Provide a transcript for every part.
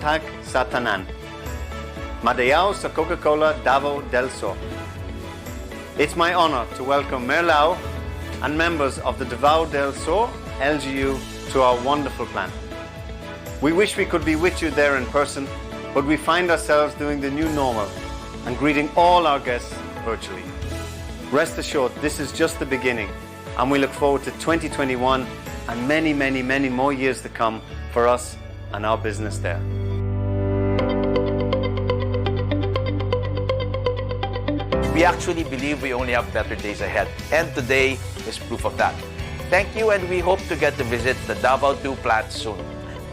buntag sa tanan. Madayaw sa Coca-Cola Davao del Sur. It's my honor to welcome Mayor Lau and members of the Davao del Sur LGU to our wonderful plant. We wish we could be with you there in person, but we find ourselves doing the new normal and greeting all our guests virtually. Rest assured, this is just the beginning, and we look forward to 2021 and many, many, many more years to come for us and our business there. We actually believe we only have better days ahead, and today is proof of that. Thank you, and we hope to get to visit the Davao 2 plant soon.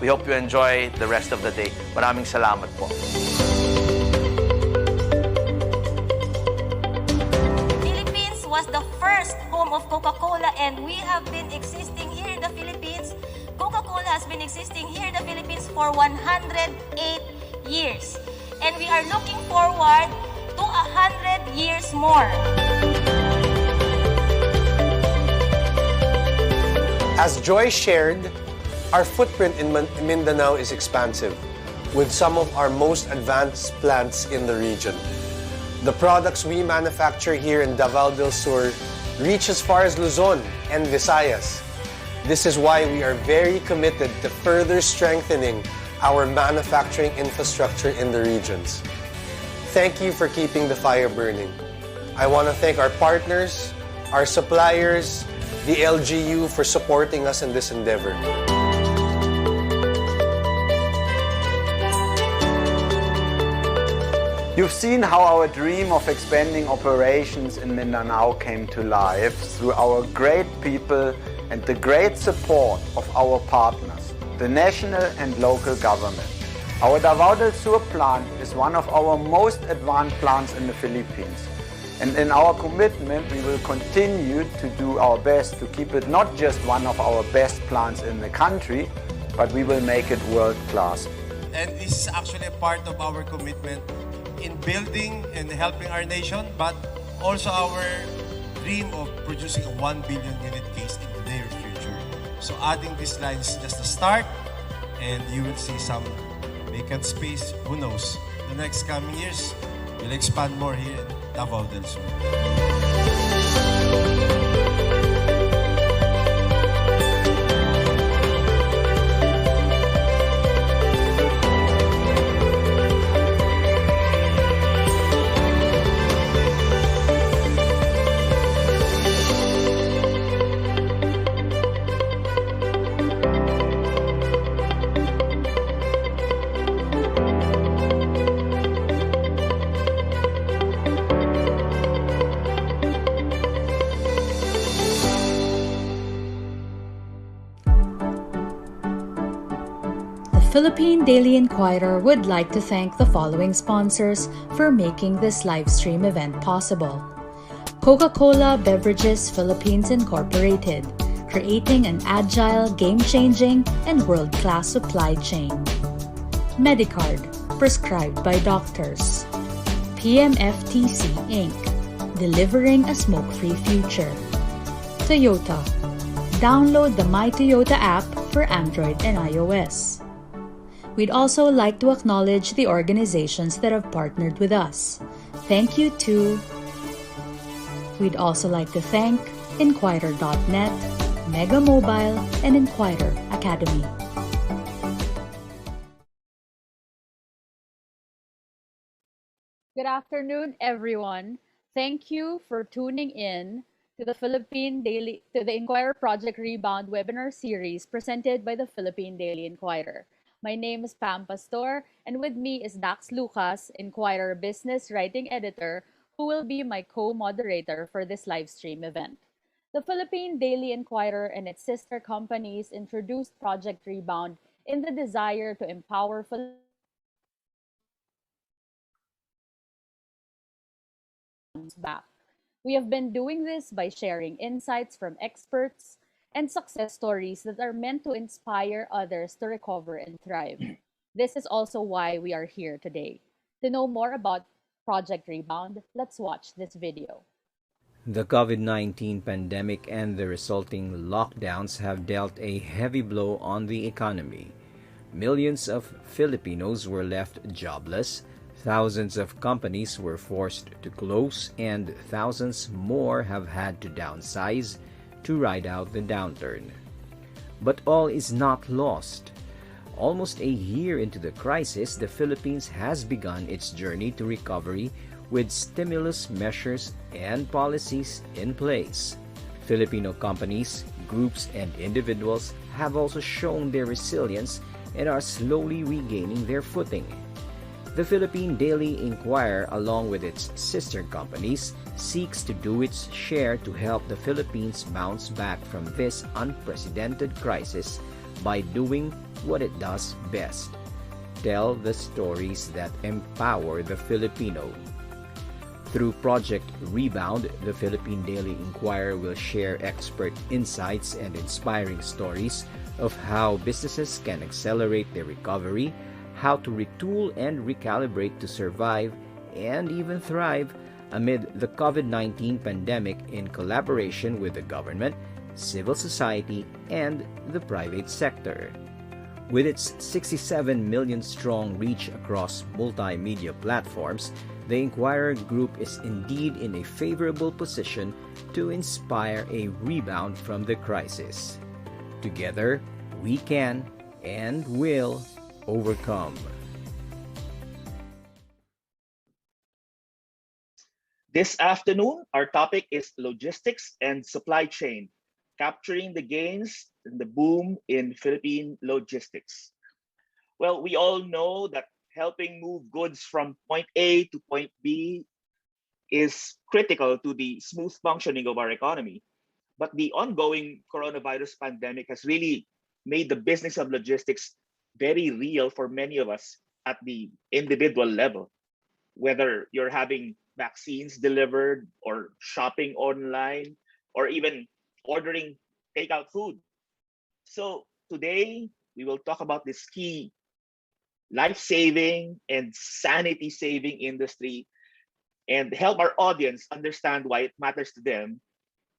We hope you enjoy the rest of the day. Maraming salamat po. Philippines was the first home of Coca-Cola, and we have been existing here in the Philippines. Coca-Cola has been existing here in the Philippines for 108 years, and we are looking forward to 100 years more. As Joy shared, our footprint in Mindanao is expansive, with some of our most advanced plants in the region. The products we manufacture here in Davao del Sur reach as far as Luzon and Visayas. This is why we are very committed to further strengthening our manufacturing infrastructure in the regions. Thank you for keeping the fire burning. I want to thank our partners, our suppliers, the LGU for supporting us in this endeavor. You've seen how our dream of expanding operations in Mindanao came to life through our great people and the great support of our partners, the national and local government. Our Davao del Sur plant is one of our most advanced plants in the Philippines. And in our commitment, we will continue to do our best to keep it not just one of our best plants in the country, but we will make it world-class. And this is actually a part of our commitment in building and helping our nation, but also our dream of producing a 1 billion unit case in the near future. So adding this line is just a start, and you will see some vacant space. Who knows? The next coming years, we'll expand more here in Davao del Sur. Philippine Daily Inquirer would like to thank the following sponsors for making this live stream event possible. Coca-Cola Beverages Philippines Incorporated, creating an agile, game-changing, and world-class supply chain. Medicard, prescribed by doctors. PMFTC Inc., delivering a smoke-free future. Toyota, download the My Toyota app for Android and iOS. We'd also like to acknowledge the organizations that have partnered with us. Thank you to... We'd also like to thank Inquirer.net, Mega Mobile, and Inquirer Academy. Good afternoon, everyone. Thank you for tuning in to the Inquirer Project Rebound webinar series presented by the Philippine Daily Inquirer. My name is Pam Pastor, and with me is Dax Lucas, Inquirer Business Writing Editor, who will be my co-moderator for this live stream event. The Philippine Daily Inquirer and its sister companies introduced Project Rebound in the desire to empower Filipinos back. We have been doing this by sharing insights from experts and success stories that are meant to inspire others to recover and thrive. This is also why we are here today. To know more about Project Rebound, let's watch this video. The COVID-19 pandemic and the resulting lockdowns have dealt a heavy blow on the economy. Millions of Filipinos were left jobless, thousands of companies were forced to close, and thousands more have had to downsize to ride out the downturn. But all is not lost. Almost a year into the crisis, the Philippines has begun its journey to recovery with stimulus measures and policies in place. Filipino companies, groups, and individuals have also shown their resilience and are slowly regaining their footing. The Philippine Daily Inquirer, along with its sister companies, seeks to do its share to help the Philippines bounce back from this unprecedented crisis by doing what it does best: tell the stories that empower the Filipino. Through Project Rebound, the Philippine Daily Inquirer will share expert insights and inspiring stories of how businesses can accelerate their recovery, how to retool and recalibrate to survive and even thrive amid the COVID-19 pandemic in collaboration with the government, civil society, and the private sector. With its 67 million strong reach across multimedia platforms, the Inquirer Group is indeed in a favorable position to inspire a rebound from the crisis. Together, we can and will overcome. This afternoon, our topic is logistics and supply chain, capturing the gains and the boom in Philippine logistics. Well, we all know that helping move goods from point A to point B is critical to the smooth functioning of our economy. But the ongoing coronavirus pandemic has really made the business of logistics very real for many of us at the individual level. Whether you're having vaccines delivered or shopping online or even ordering takeout food. So today we will talk about this key life-saving and sanity-saving industry and help our audience understand why it matters to them,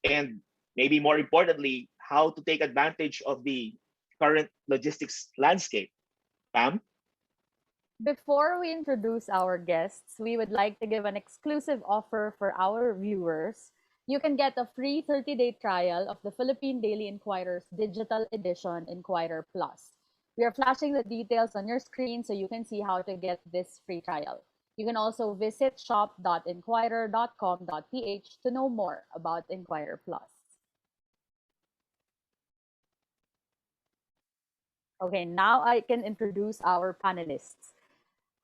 and maybe more importantly, how to take advantage of the current logistics landscape. Pam? Before we introduce our guests, we would like to give an exclusive offer for our viewers. You can get a free 30-day trial of the Philippine Daily Inquirer's digital edition, Inquirer Plus. We are flashing the details on your screen so you can see how to get this free trial. You can also visit shop.inquirer.com.ph to know more about Inquirer Plus. Okay, now I can introduce our panelists.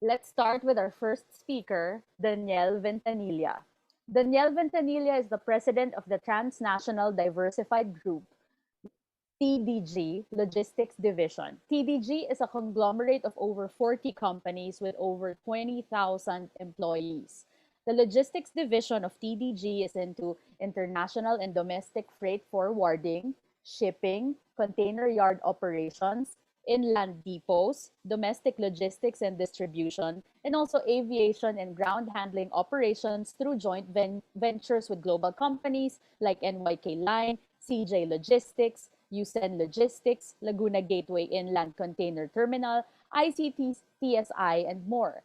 Let's start with our first speaker, Danielle Ventanilla. Danielle Ventanilla is the president of the Transnational Diversified Group, TDG Logistics Division. TDG is a conglomerate of over 40 companies with over 20,000 employees. The logistics division of TDG is into international and domestic freight forwarding, shipping, container yard operations, inland depots, domestic logistics and distribution, and also aviation and ground handling operations through joint ventures with global companies like NYK Line, CJ Logistics, USEN Logistics, Laguna Gateway Inland Container Terminal, ICT, TSI, and more.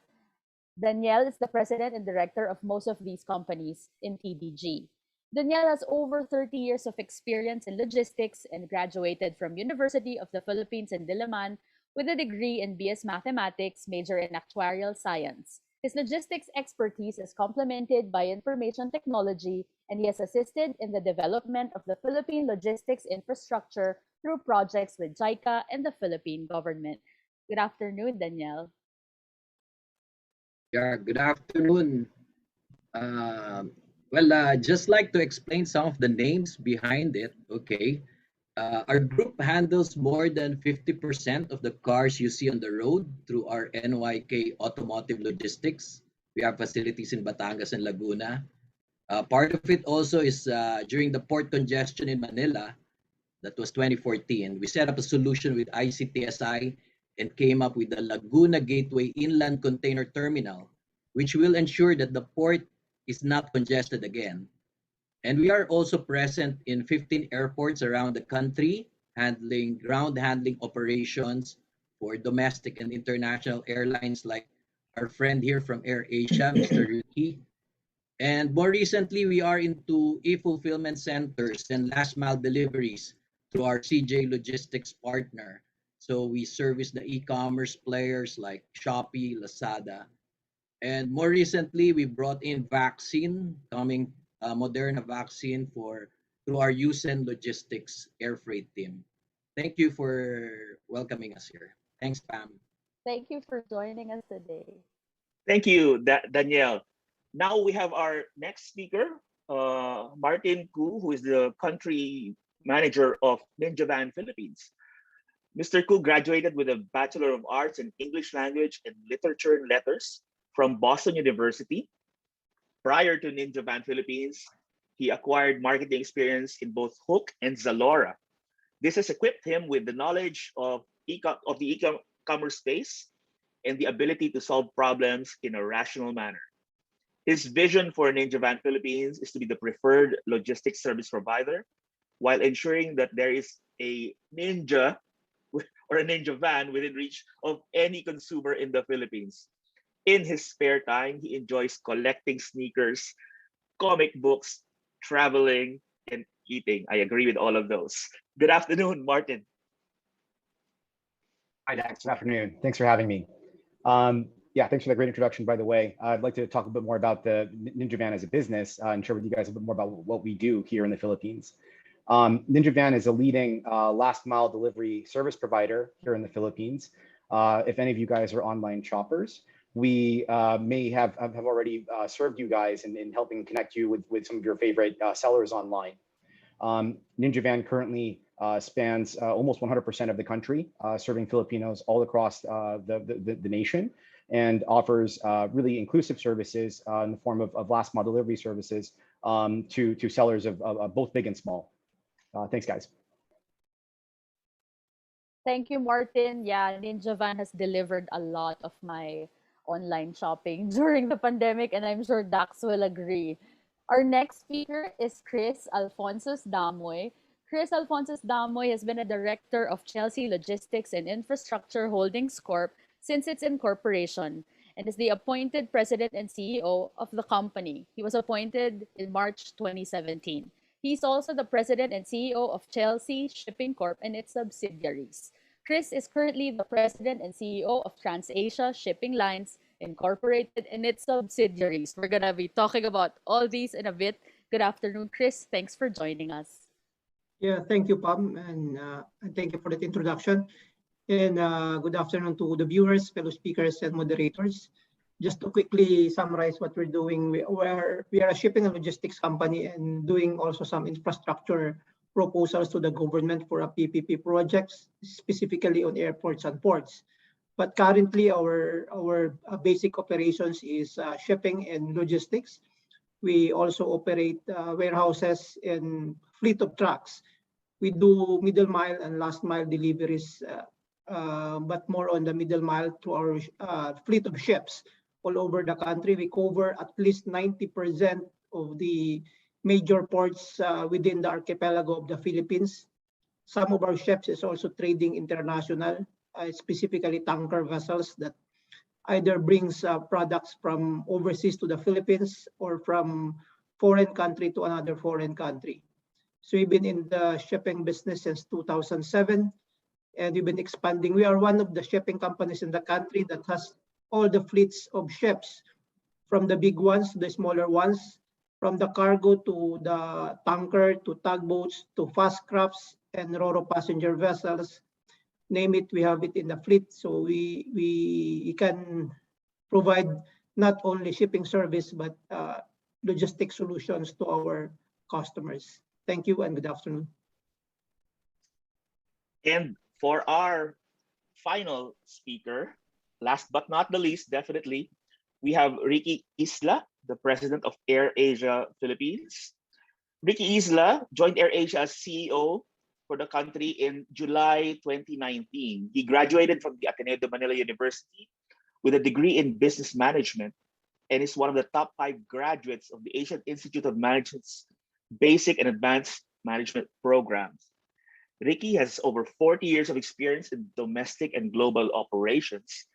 Danielle is the president and director of most of these companies in TDG. Danielle has over 30 years of experience in logistics and graduated from University of the Philippines in Diliman with a degree in BS Mathematics, major in Actuarial Science. His logistics expertise is complemented by information technology, and he has assisted in the development of the Philippine logistics infrastructure through projects with JICA and the Philippine government. Good afternoon, Danielle. Yeah, good afternoon. Just like to explain some of the names behind it, okay? Our group handles more than 50% of the cars you see on the road through our NYK Automotive Logistics. We have facilities in Batangas and Laguna. Part of it also is during the port congestion in Manila, that was 2014. We set up a solution with ICTSI and came up with the Laguna Gateway Inland Container Terminal, which will ensure that the port is not congested again. And we are also present in 15 airports around the country, handling ground handling operations for domestic and international airlines like our friend here from AirAsia, Mr. Ricky. And more recently, we are into e-fulfillment centers and last mile deliveries through our CJ Logistics partner. So we service the e-commerce players like Shopee, Lazada. And more recently, we brought in vaccine, coming Moderna vaccine for through our USEN Logistics air freight team. Thank you for welcoming us here. Thanks, Pam. Thank you for joining us today. Thank you, Danielle. Now we have our next speaker, Martin Koo, who is the country manager of Ninja Van Philippines. Mr. Koo graduated with a Bachelor of Arts in English Language and Literature and Letters from Boston University. Prior to Ninja Van Philippines, he acquired marketing experience in both Hook and Zalora. This has equipped him with the knowledge of the e-commerce space and the ability to solve problems in a rational manner. His vision for Ninja Van Philippines is to be the preferred logistics service provider while ensuring that there is a Ninja or a Ninja Van within reach of any consumer in the Philippines. In his spare time, he enjoys collecting sneakers, comic books, traveling, and eating. I agree with all of those. Good afternoon, Martin. Hi, Dax. Good afternoon. Thanks for having me. Yeah, thanks for that great introduction, by the way. I'd like to talk a bit more about the Ninja Van as a business and share with you guys a bit more about what we do here in the Philippines. Ninja Van is a leading last mile delivery service provider here in the Philippines. If any of you guys are online shoppers, we may have already served you guys in helping connect you with some of your favorite sellers online. Ninja Van currently spans almost 100% of the country, serving Filipinos all across the nation, and offers really inclusive services in the form of last mile delivery services to sellers of both big and small. Thanks, guys. Thank you, Martin. Yeah, Ninja Van has delivered a lot of my online shopping during the pandemic, and I'm sure Dax will agree. Our next speaker is Chris Alfonsos Damoy. Chris Alfonsos Damoy has been a director of Chelsea Logistics and Infrastructure Holdings Corp since its incorporation and is the appointed president and CEO of the company. He was appointed in March 2017. He's also the president and CEO of Chelsea Shipping Corp and its subsidiaries. Chris is currently the president and CEO of TransAsia Shipping Lines Incorporated and its subsidiaries. We're going to be talking about all these in a bit. Good afternoon, Chris. Thanks for joining us. Yeah, thank you, Pam, and thank you for that introduction. And good afternoon to the viewers, fellow speakers, and moderators. Just to quickly summarize what we're doing, we are a shipping and logistics company and doing also some infrastructure proposals to the government for a PPP projects, specifically on airports and ports. But currently, our basic operations is shipping and logistics. We also operate warehouses and fleet of trucks. We do middle mile and last mile deliveries, but more on the middle mile to our fleet of ships all over the country. We cover at least 90% of the major ports within the archipelago of the Philippines. Some of our ships is also trading international, specifically tanker vessels that either brings products from overseas to the Philippines or from foreign country to another foreign country. So we've been in the shipping business since 2007, and we've been expanding. We are one of the shipping companies in the country that has all the fleets of ships, from the big ones to the smaller ones, from the cargo to the tanker to tugboats to fast crafts and ro-ro passenger vessels. Name it, we have it in the fleet. So we can provide not only shipping service, but logistic solutions to our customers. Thank you and good afternoon. And for our final speaker, last but not the least, definitely, we have Ricky Isla, the president of AirAsia Philippines. Ricky Isla joined AirAsia as CEO for the country in July 2019. He graduated from the Ateneo de Manila University with a degree in business management and is one of the top 5 graduates of the Asian Institute of Management's basic and advanced management programs. Ricky has over 40 years of experience in domestic and global operations,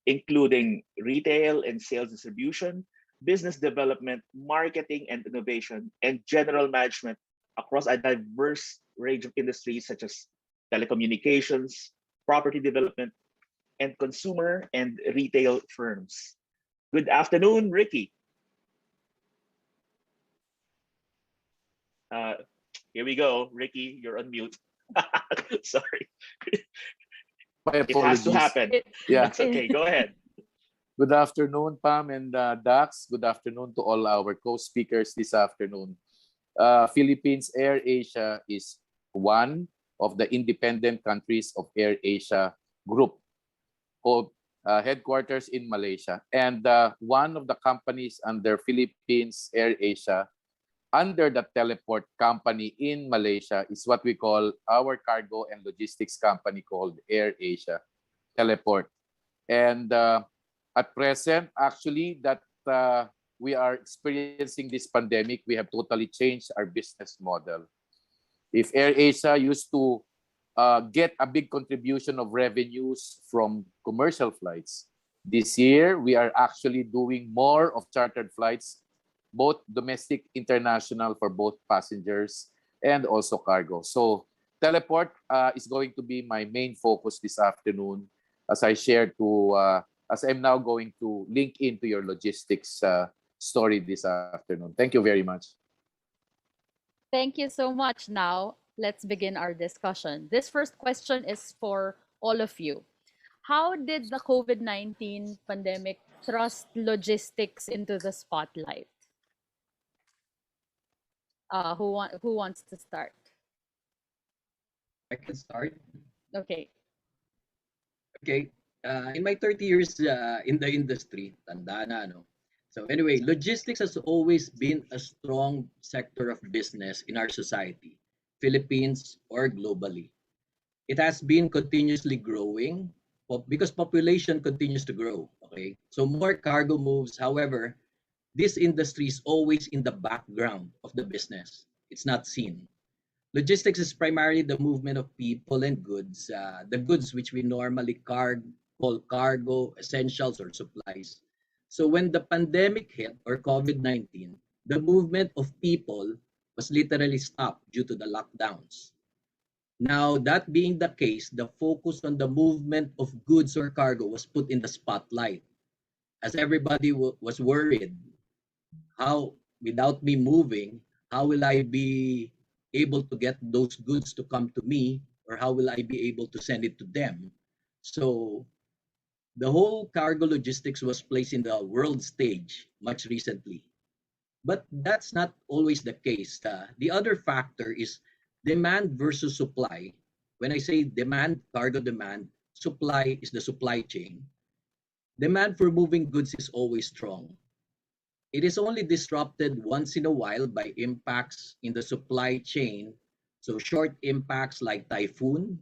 including retail and sales distribution, business development, marketing and innovation, and general management across a diverse range of industries such as telecommunications, property development, and consumer and retail firms. Good afternoon, Ricky. Uh, Here we go, Ricky. You're on mute. Sorry. My It has to apologies. happen. Yeah. That's okay. Go ahead. Good afternoon, Pam and Dax. Good afternoon to all our co-speakers this afternoon. Philippines Air Asia is one of the independent countries of Air Asia Group, called headquarters in Malaysia. And one of the companies under Philippines Air Asia, under the teleport company in Malaysia, is what we call our cargo and logistics company called Air Asia Teleport. And at present, actually, that we are experiencing this pandemic, we have totally changed our business model. If Air Asia used to get a big contribution of revenues from commercial flights, this year we are actually doing more of chartered flights, both domestic, international, for both passengers and also cargo. So teleport is going to be my main focus this afternoon, as I shared to, as I'm now going to link into your logistics story this afternoon. Thank you very much. Thank you so much. Now, let's begin our discussion. This first question is for all of you. How did the COVID-19 pandemic thrust logistics into the spotlight? Who wants to start? I can start. Okay. Okay. In my 30 years in the industry, tanda na, no? So anyway, logistics has always been a strong sector of business in our society, Philippines or globally. It has been continuously growing because population continues to grow. Okay, so more cargo moves. However, this industry is always in the background of the business. It's not seen. Logistics is primarily the movement of people and goods, the goods which we normally call cargo, essentials, or supplies. So when the pandemic hit, or COVID-19, the movement of people was literally stopped due to the lockdowns. Now, that being the case, the focus on the movement of goods or cargo was put in the spotlight, as everybody was worried, how, without me moving, how will I be able to get those goods to come to me, or how will I be able to send it to them? So the whole cargo logistics was placed in the world stage much recently. But that's not always the case. The other factor is demand versus supply. When I say demand, cargo demand, supply is the supply chain. Demand for moving goods is always strong. It is only disrupted once in a while by impacts in the supply chain. So short impacts like typhoon,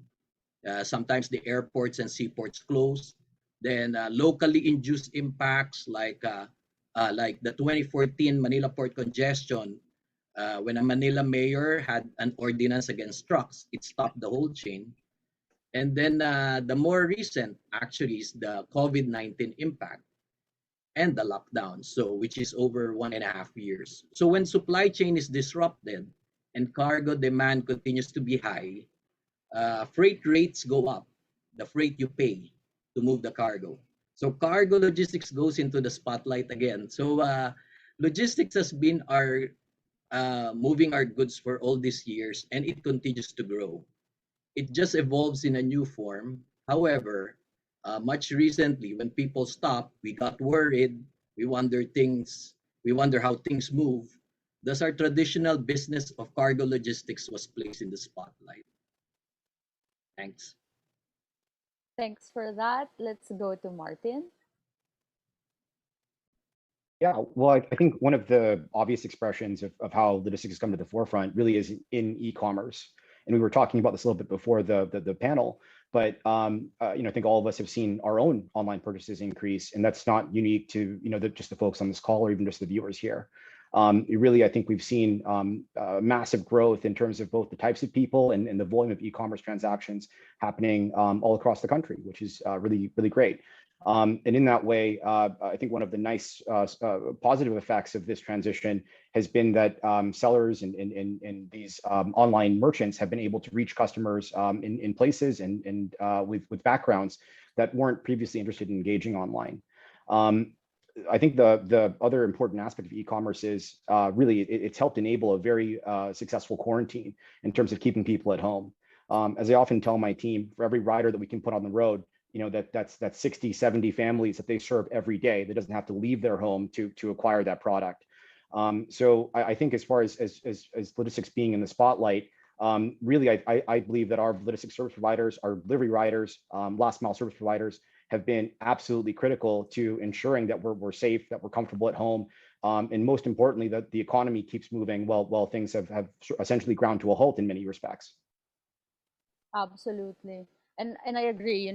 sometimes the airports and seaports close. Then locally induced impacts like the 2014 Manila port congestion, when a Manila mayor had an ordinance against trucks, it stopped the whole chain. And then the more recent actually is the COVID-19 impact and the lockdown, so which is over 1.5 years. So when supply chain is disrupted and cargo demand continues to be high, freight rates go up, the freight you pay to move the cargo. So cargo logistics goes into the spotlight again. So logistics has been our moving our goods for all these years, and it continues to grow. It just evolves in a new form. However, much recently, when people stopped, we got worried. We wonder how things move. Thus, our traditional business of cargo logistics was placed in the spotlight. Thanks. Thanks for that. Let's go to Martin. Yeah, well, I think one of the obvious expressions of how logistics has come to the forefront really is in e-commerce. And we were talking about this a little bit before the panel, but I think all of us have seen our own online purchases increase, and that's not unique to just the folks on this call or even just the viewers here. Really, I think we've seen massive growth in terms of both the types of people and the volume of e-commerce transactions happening all across the country, which is really, really great. And in that way, I think one of the nice positive effects of this transition has been that sellers and these online merchants have been able to reach customers in places and with backgrounds that weren't previously interested in engaging online. I think the other important aspect of e-commerce is really it's helped enable a very successful quarantine in terms of keeping people at home. As I often tell my team, for every rider that we can put on the road, that's 60, 70 families that they serve every day that doesn't have to leave their home to acquire that product. So I think as far as logistics being in the spotlight, really, I believe that our logistics service providers, our delivery riders, last mile service providers have been absolutely critical to ensuring that we're safe, that we're comfortable at home, and most importantly, that the economy keeps moving while things have essentially ground to a halt in many respects. Absolutely. And I agree,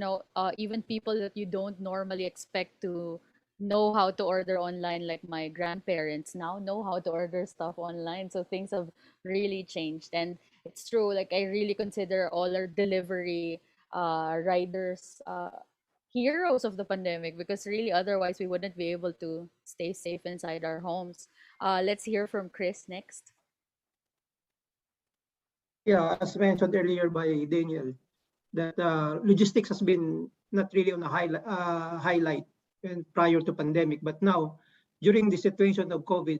even people that you don't normally expect to know how to order online, like my grandparents now know how to order stuff online. So things have really changed. And it's true, like I really consider all our delivery riders heroes of the pandemic, because really otherwise we wouldn't be able to stay safe inside our homes. Let's hear from Chris next. Yeah, as mentioned earlier by Daniel, that logistics has been not really on a highlight prior to pandemic, but now during the situation of COVID,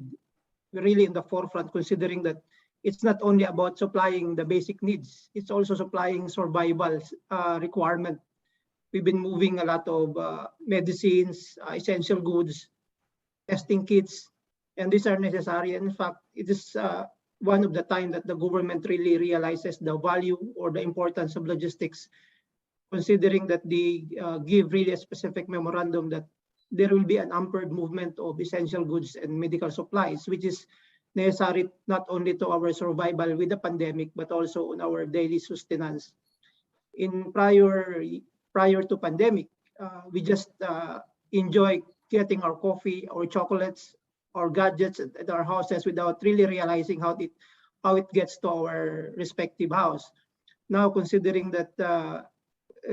we're really in the forefront, considering that it's not only about supplying the basic needs, it's also supplying survival requirement. We've been moving a lot of medicines, essential goods, testing kits, and these are necessary. In fact, it is one of the time that the government really realizes the value or the importance of logistics, considering that they give really a specific memorandum that there will be an unpaired movement of essential goods and medical supplies, which is necessary not only to our survival with the pandemic, but also on our daily sustenance. In prior to pandemic, we just enjoy getting our coffee, our chocolates, our gadgets at our houses without really realizing how it gets to our respective house. Now, considering that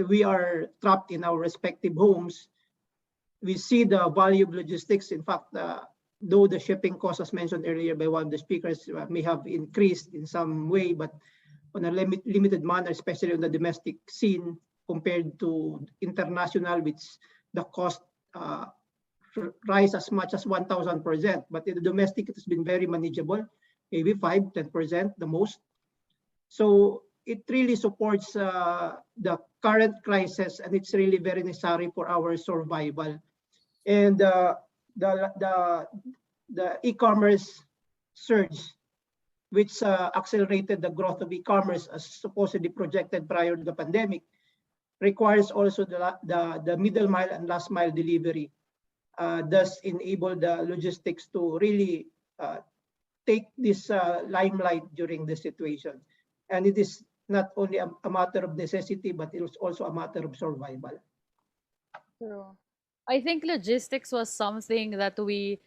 we are trapped in our respective homes, we see the value of logistics. In fact, though the shipping cost, as mentioned earlier by one of the speakers, may have increased in some way, but on a limited manner, especially on the domestic scene, compared to international, which the cost rise as much as 1,000%. But in the domestic, it has been very manageable, maybe 5-10% the most. So it really supports the current crisis, and it's really very necessary for our survival. And the e-commerce surge, which accelerated the growth of e-commerce as supposedly projected prior to the pandemic, requires also the middle mile and last mile delivery, thus enable the logistics to really take this limelight during this situation. And it is not only a matter of necessity, but it is also a matter of survival. True. I think logistics was something that we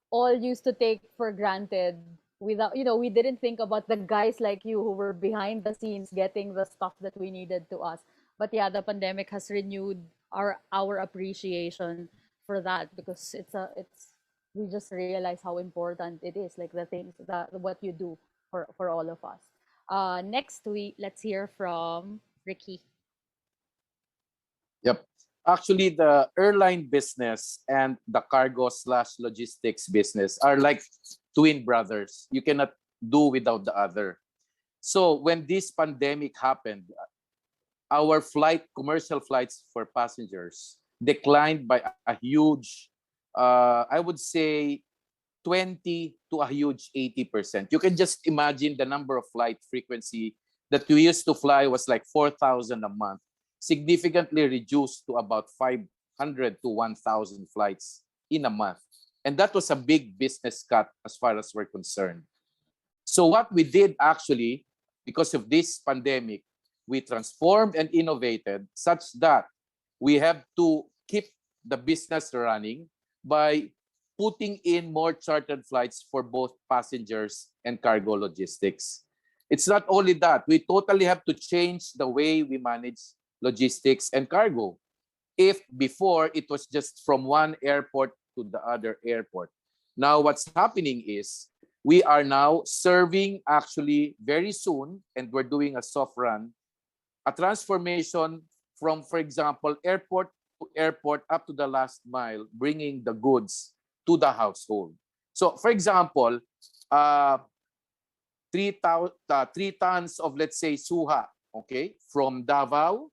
all used to take for granted without, we didn't think about the guys like you who were behind the scenes getting the stuff that we needed to us. But yeah, the pandemic has renewed our appreciation for that, because we just realize how important it is, like the things that what you do for all of us. Next let's hear from Ricky. Yep. Actually, the airline business and the cargo/logistics business are like twin brothers. You cannot do without the other. So when this pandemic happened, our commercial flights for passengers declined by a huge, I would say 20 to a huge 80%. You can just imagine the number of flight frequency that we used to fly was like 4,000 a month, significantly reduced to about 500 to 1,000 flights in a month. And that was a big business cut as far as we're concerned. So what we did actually, because of this pandemic, we transformed and innovated such that we have to keep the business running by putting in more chartered flights for both passengers and cargo logistics. It's not only that, we totally have to change the way we manage logistics and cargo. If before it was just from one airport to the other airport, now what's happening is we are now serving actually very soon, and we're doing a soft run, a transformation from, for example, airport to airport up to the last mile, bringing the goods to the household. So, for example, 3 tons of, let's say, suha, okay, from Davao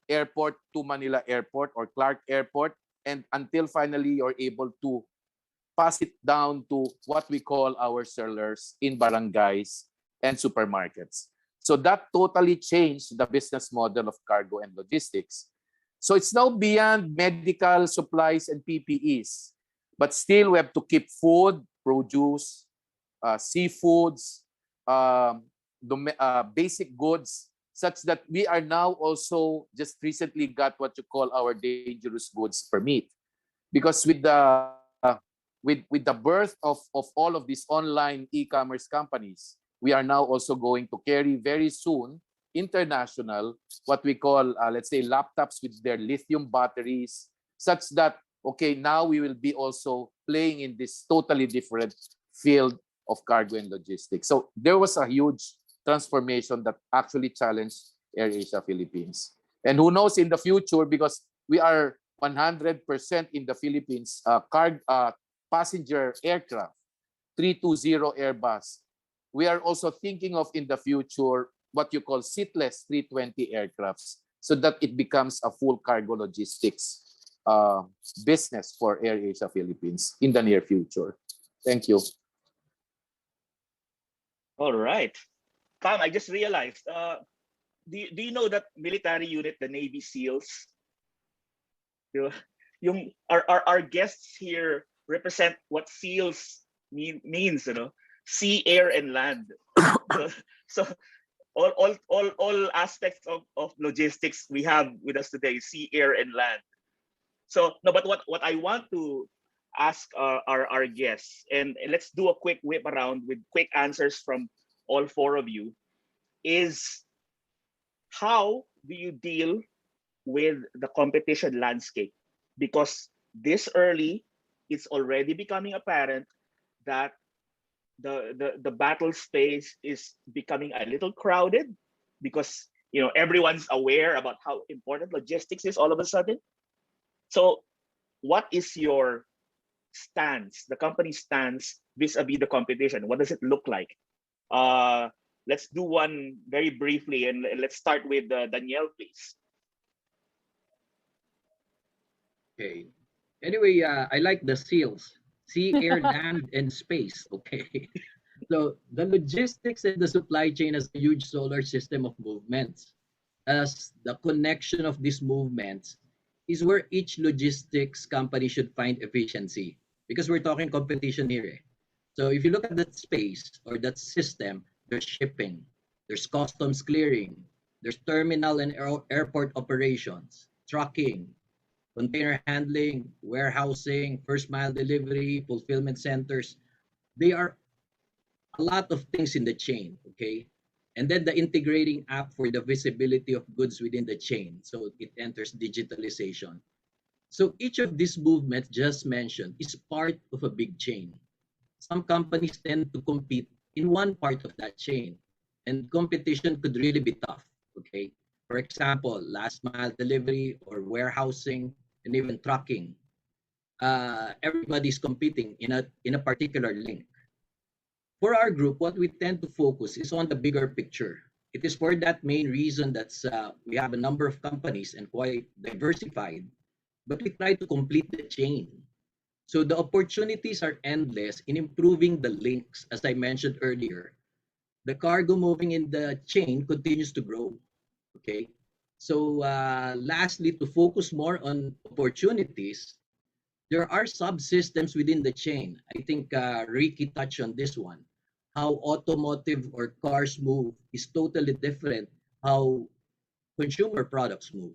Airport to Manila Airport or Clark Airport, and until finally you're able to pass it down to what we call our sellers in barangays and supermarkets. So that totally changed the business model of cargo and logistics. So it's now beyond medical supplies and PPEs, but still we have to keep food, produce, seafoods, basic goods, such that we are now also just recently got what you call our dangerous goods permit. Because with the birth of all of these online e-commerce companies, we are now also going to carry very soon international, what we call, let's say, laptops with their lithium batteries, such that, okay, now we will be also playing in this totally different field of cargo and logistics. So there was a huge transformation that actually challenged AirAsia Philippines. And who knows in the future, because we are 100% in the Philippines, passenger aircraft, 320 Airbus. We are also thinking of in the future what you call seatless 320 aircrafts, so that it becomes a full cargo logistics business for AirAsia Philippines in the near future. Thank you. All right. Pam, I just realized, do you know that military unit, the Navy SEALs? Our guests here represent what SEALs means, sea, air, and land. So all aspects of logistics we have with us today, sea, air, and land. So no, but what I want to ask our guests, and let's do a quick whip around with quick answers from all four of you, is how do you deal with the competition landscape? Because this early, it's already becoming apparent that the battle space is becoming a little crowded, because everyone's aware about how important logistics is all of a sudden. So what is your stance, the company stance, vis-a-vis the competition? What does it look like? Let's do one very briefly, and let's start with Danielle, please. Okay. Anyway, I like the SEALs: sea, air, land, and space. Okay. So the logistics and the supply chain has a huge solar system of movements. As the connection of these movements is where each logistics company should find efficiency, because we're talking competition here. So if you look at that space or that system, there's shipping, there's customs clearing, there's terminal and airport operations, trucking, container handling, warehousing, first mile delivery, fulfillment centers. They are a lot of things in the chain, okay? And then the integrating app for the visibility of goods within the chain. So it enters digitalization. So each of these movements just mentioned is part of a big chain. Some companies tend to compete in one part of that chain, and competition could really be tough, okay? For example, last mile delivery or warehousing and even trucking. Everybody's competing in a particular link. For our group, what we tend to focus is on the bigger picture. It is for that main reason that we have a number of companies and quite diversified, but we try to complete the chain. So the opportunities are endless in improving the links. As I mentioned earlier, the cargo moving in the chain continues to grow. Okay. So lastly, to focus more on opportunities, there are subsystems within the chain. I think Ricky touched on this one. How automotive or cars move is totally different how consumer products move.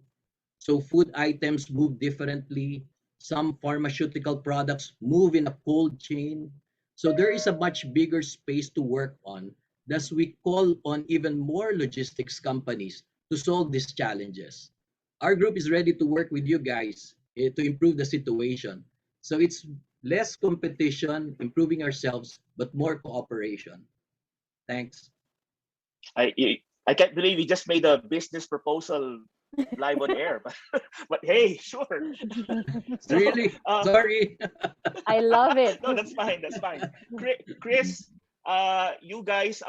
So food items move differently, Some pharmaceutical products move in a cold chain. So there is a much bigger space to work on. Thus, we call on even more logistics companies to solve these challenges. Our group is ready to work with you guys to improve the situation. So it's less competition, improving ourselves, but more cooperation. Thanks. I can't believe we just made a business proposal live on air, but but hey, sure. So, Really? Sorry. I love it. no, that's fine. That's fine. Chris, you guys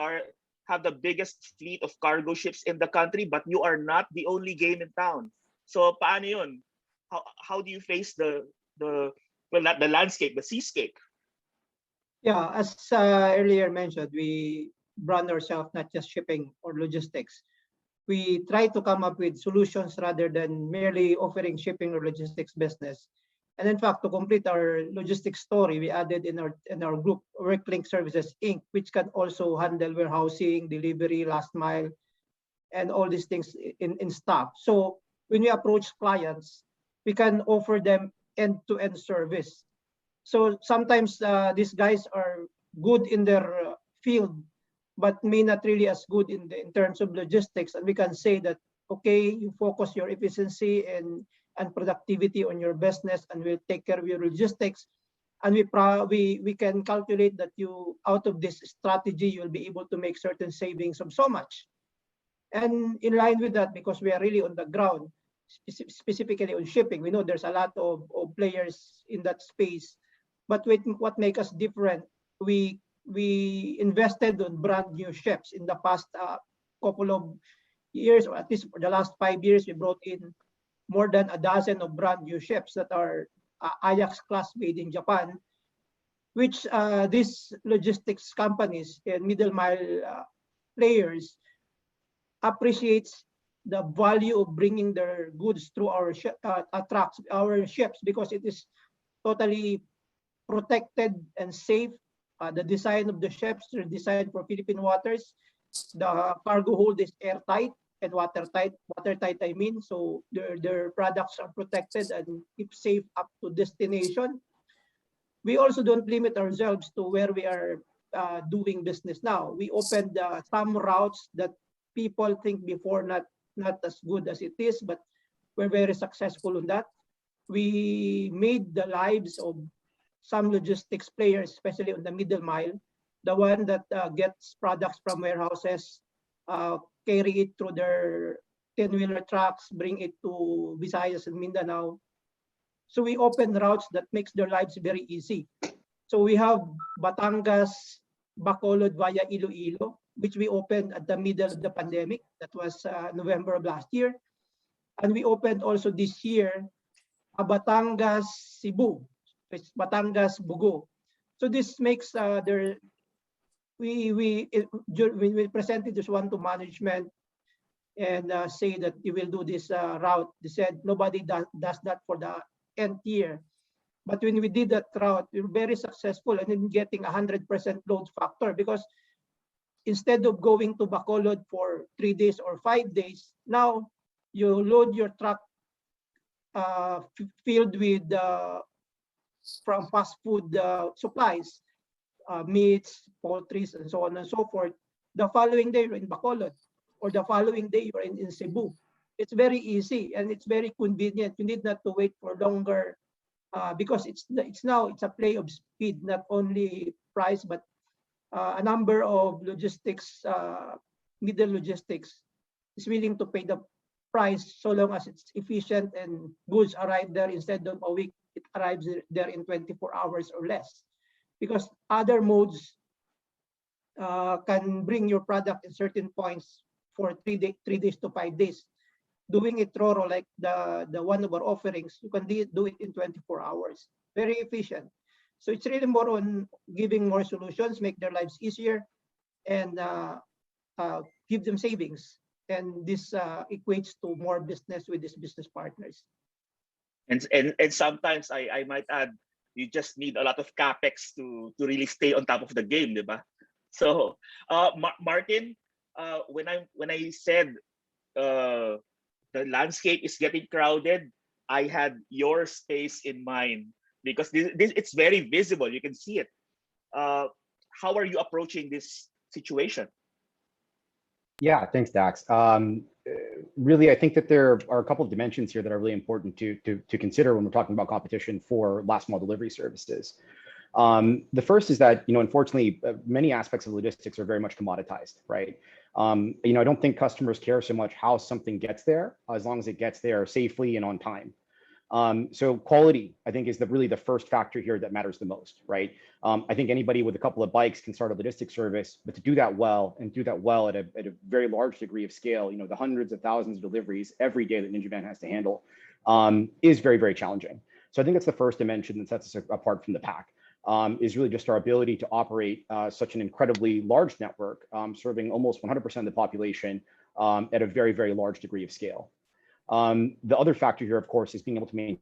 have the biggest fleet of cargo ships in the country, but you are not the only game in town. So, paano yun? How do you face the well, not the landscape, the seascape? Yeah, as earlier mentioned, we brand ourselves not just shipping or logistics. We try to come up with solutions rather than merely offering shipping or logistics business. And in fact, to complete our logistics story, we added in our group WorkLink Services Inc., which can also handle warehousing, delivery, last mile, and all these things in stock. So when we approach clients, we can offer them end-to-end service. So sometimes these guys are good in their field, but may not really as good in terms of logistics. And we can say that, okay, you focus your efficiency and productivity on your business, and we'll take care of your logistics. And we can calculate that you, out of this strategy, you'll be able to make certain savings of so much. And in line with that, because we are really on the ground, specifically on shipping, we know there's a lot of players in that space. But with what makes us different, we invested on brand new ships in the past couple of years, or at least for the last 5 years, we brought in more than a dozen of brand new ships that are Ajax class made in Japan, which these logistics companies and middle mile players appreciates the value of bringing their goods through our trucks, our ships, because it is totally protected and safe. The design of the ships are designed for Philippine waters. The cargo hold is airtight and watertight. Watertight, I mean, so their products are protected and keep safe up to destination. We also don't limit ourselves to where we are doing business now. We opened some routes that people think before not as good as it is, but we're very successful on that. We made the lives of some logistics players, especially on the middle mile, the one that gets products from warehouses, carry it through their 10-wheeler trucks, bring it to Visayas and Mindanao. So we open routes that makes their lives very easy. So we have Batangas, Bacolod via Iloilo, which we opened at the middle of the pandemic. That was November of last year. And we opened also this year, Batangas, Cebu, Batangas, Bugo. So this makes we presented this one to management and say that you will do this route. They said nobody does that for the nth year. But when we did that route, we were very successful and in getting 100% load factor, because instead of going to Bacolod for 3 days or 5 days, now you load your truck filled with from fast food supplies, meats, poultries, and so on and so forth. The following day, you're in Bacolod, or the following day, you're in Cebu. It's very easy and it's very convenient. You need not to wait for longer because it's a play of speed, not only price, but a number of logistics, middle logistics, is willing to pay the price so long as it's efficient and goods arrive there instead of a week. It arrives there in 24 hours or less, because other modes can bring your product in certain points for 3 days to 5 days. Doing it Roro, like the one of our offerings, you can do it in 24 hours. Very efficient. So it's really more on giving more solutions, make their lives easier, and give them savings. And this equates to more business with these business partners. And sometimes I might add, you just need a lot of capex to really stay on top of the game, diba? So Martin, when I said the landscape is getting crowded, I had your space in mind because this it's very visible. You can see it. How are you approaching this situation? Yeah, thanks, Dax. Really, I think that there are a couple of dimensions here that are really important to consider when we're talking about competition for last mile delivery services. The first is that, unfortunately, many aspects of logistics are very much commoditized, right? I don't think customers care so much how something gets there, as long as it gets there safely and on time. So quality, I think, is really the first factor here that matters the most, right? I think anybody with a couple of bikes can start a logistics service, but to do that well and do that well at a very large degree of scale, the hundreds of thousands of deliveries every day that Ninja Van has to handle, is very, very challenging. So I think that's the first dimension that sets us apart from the pack. Is really just our ability to operate such an incredibly large network, serving almost 100% of the population at a very, very large degree of scale. The other factor here, of course, is being able to maintain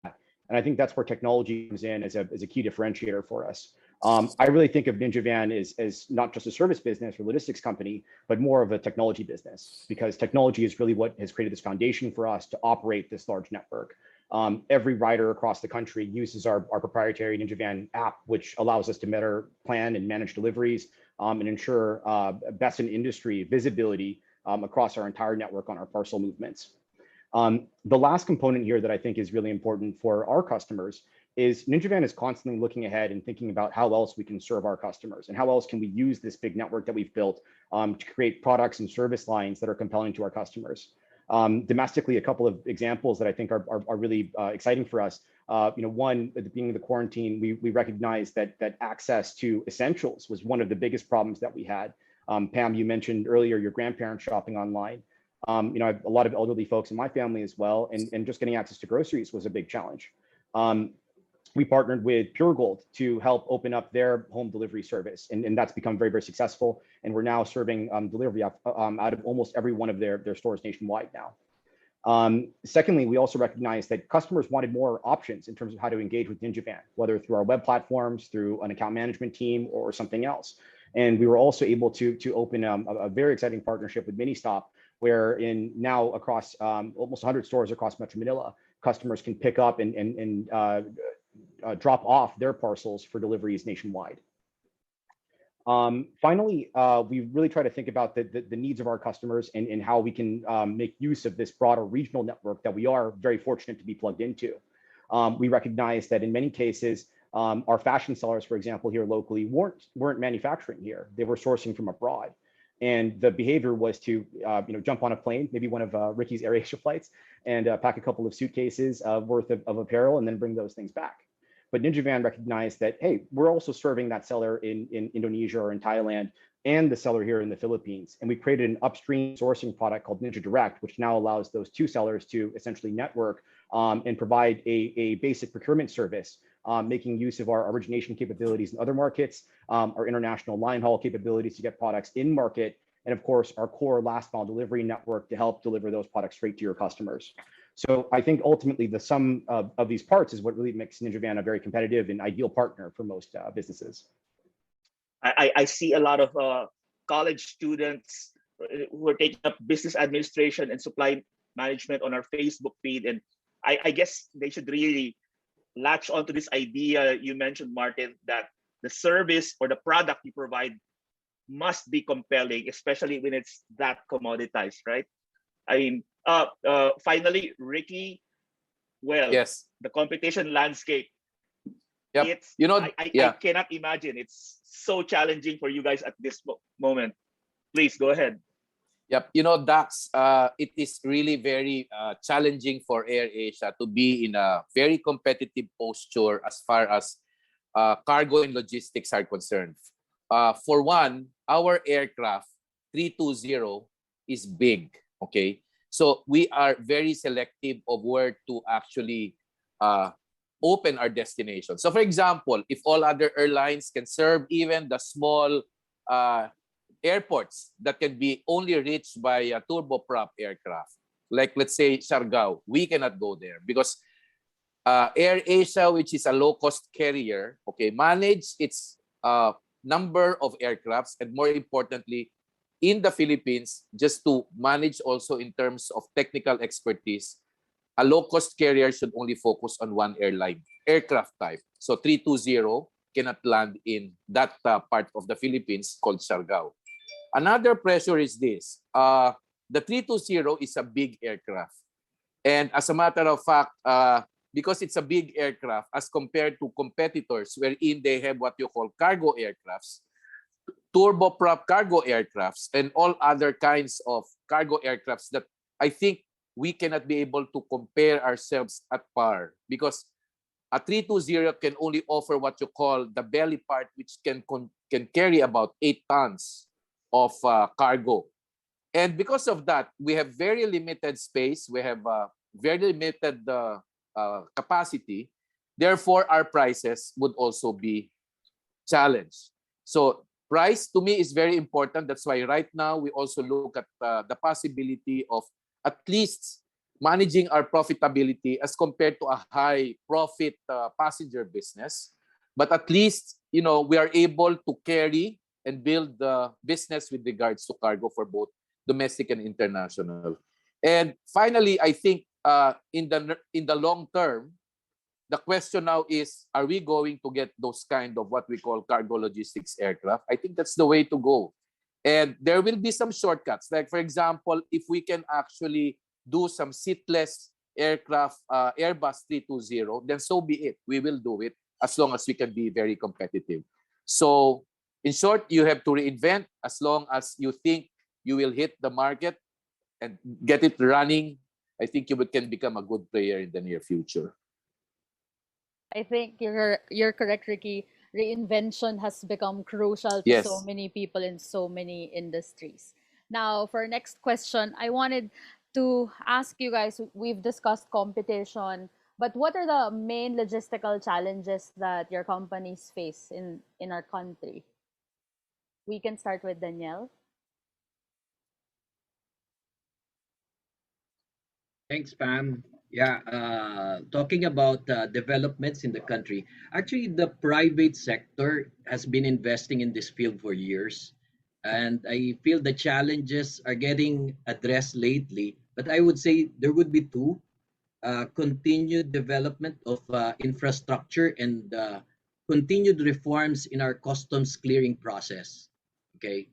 that. And I think that's where technology comes in as a key differentiator for us. I really think of Ninja Van as not just a service business or logistics company, but more of a technology business, because technology is really what has created this foundation for us to operate this large network. Every rider across the country uses our proprietary Ninja Van app, which allows us to better plan and manage deliveries and ensure best in industry visibility across our entire network on our parcel movements. The last component here that I think is really important for our customers is Ninja Van is constantly looking ahead and thinking about how else we can serve our customers and how else can we use this big network that we've built to create products and service lines that are compelling to our customers. Domestically, a couple of examples that I think are really exciting for us. One, at the beginning of the quarantine, we recognized that access to essentials was one of the biggest problems that we had. Pam, you mentioned earlier your grandparents shopping online. I have a lot of elderly folks in my family as well, and just getting access to groceries was a big challenge. We partnered with Pure Gold to help open up their home delivery service, and that's become very, very successful. And we're now serving delivery out of almost every one of their stores nationwide now. Secondly, we also recognized that customers wanted more options in terms of how to engage with Ninja Van, whether through our web platforms, through an account management team, or something else. And we were also able to open a very exciting partnership with MiniStop, where now across almost 100 stores across Metro Manila, customers can pick up and drop off their parcels for deliveries nationwide. Finally, we really try to think about the needs of our customers and how we can make use of this broader regional network that we are very fortunate to be plugged into. We recognize that in many cases, our fashion sellers, for example, here locally weren't manufacturing here. They were sourcing from abroad. And the behavior was to jump on a plane, maybe one of Ricky's AirAsia flights, and pack a couple of suitcases worth of apparel and then bring those things back. But Ninja Van recognized that, hey, we're also serving that seller in Indonesia or in Thailand and the seller here in the Philippines. And we created an upstream sourcing product called Ninja Direct, which now allows those two sellers to essentially network and provide a basic procurement service, making use of our origination capabilities in other markets, our international line haul capabilities to get products in market, and of course, our core last mile delivery network to help deliver those products straight to your customers. So I think ultimately the sum of these parts is what really makes Ninja Van a very competitive and ideal partner for most businesses. I see a lot of college students who are taking up business administration and supply management on our Facebook feed, and I guess they should really latch onto this idea you mentioned, Martin, that the service or the product you provide must be compelling, especially when it's that commoditized, right? I mean, finally, Ricky, well, Yes. the competition landscape, Yep. I cannot imagine. It's so challenging for you guys at this moment. Please go ahead. Yep. Dax, it is really very challenging for AirAsia to be in a very competitive posture as far as cargo and logistics are concerned. For one, our aircraft 320 is big, okay? So we are very selective of where to actually open our destination. So for example, if all other airlines can serve even the small airports that can be only reached by a turboprop aircraft, like let's say Siargao, we cannot go there because AirAsia, which is a low-cost carrier, okay, manage its number of aircrafts, and more importantly, in the Philippines, just to manage also in terms of technical expertise, a low-cost carrier should only focus on one aircraft type. So 320 cannot land in that part of the Philippines called Siargao. Another pressure is this. The 320 is a big aircraft. And as a matter of fact, because it's a big aircraft as compared to competitors wherein they have what you call cargo aircrafts, turboprop cargo aircrafts, and all other kinds of cargo aircrafts that I think we cannot be able to compare ourselves at par, because a 320 can only offer what you call the belly part, which can carry about 8 tons of cargo. And because of that, we have very limited space. We have very limited capacity. Therefore, our prices would also be challenged. So price to me is very important. That's why right now we also look at the possibility of at least managing our profitability as compared to a high profit passenger business. But at least, we are able to carry and build the business with regards to cargo for both domestic and international. And finally, I think in the long term, the question now is, are we going to get those kind of what we call cargo logistics aircraft? I think that's the way to go. And there will be some shortcuts. Like, for example, if we can actually do some seatless aircraft, Airbus 320, then so be it. We will do it as long as we can be very competitive. So in short, you have to reinvent as long as you think you will hit the market and get it running. I think you can become a good player in the near future. I think you're correct, Ricky. Reinvention has become crucial to Yes. so many people in so many industries. Now, for our next question, I wanted to ask you guys, we've discussed competition, but what are the main logistical challenges that your companies face in our country? We can start with Danielle. Thanks, Pam. Yeah, talking about developments in the country, actually, the private sector has been investing in this field for years. And I feel the challenges are getting addressed lately. But I would say there would be two: continued development of infrastructure and continued reforms in our customs clearing process. Okay.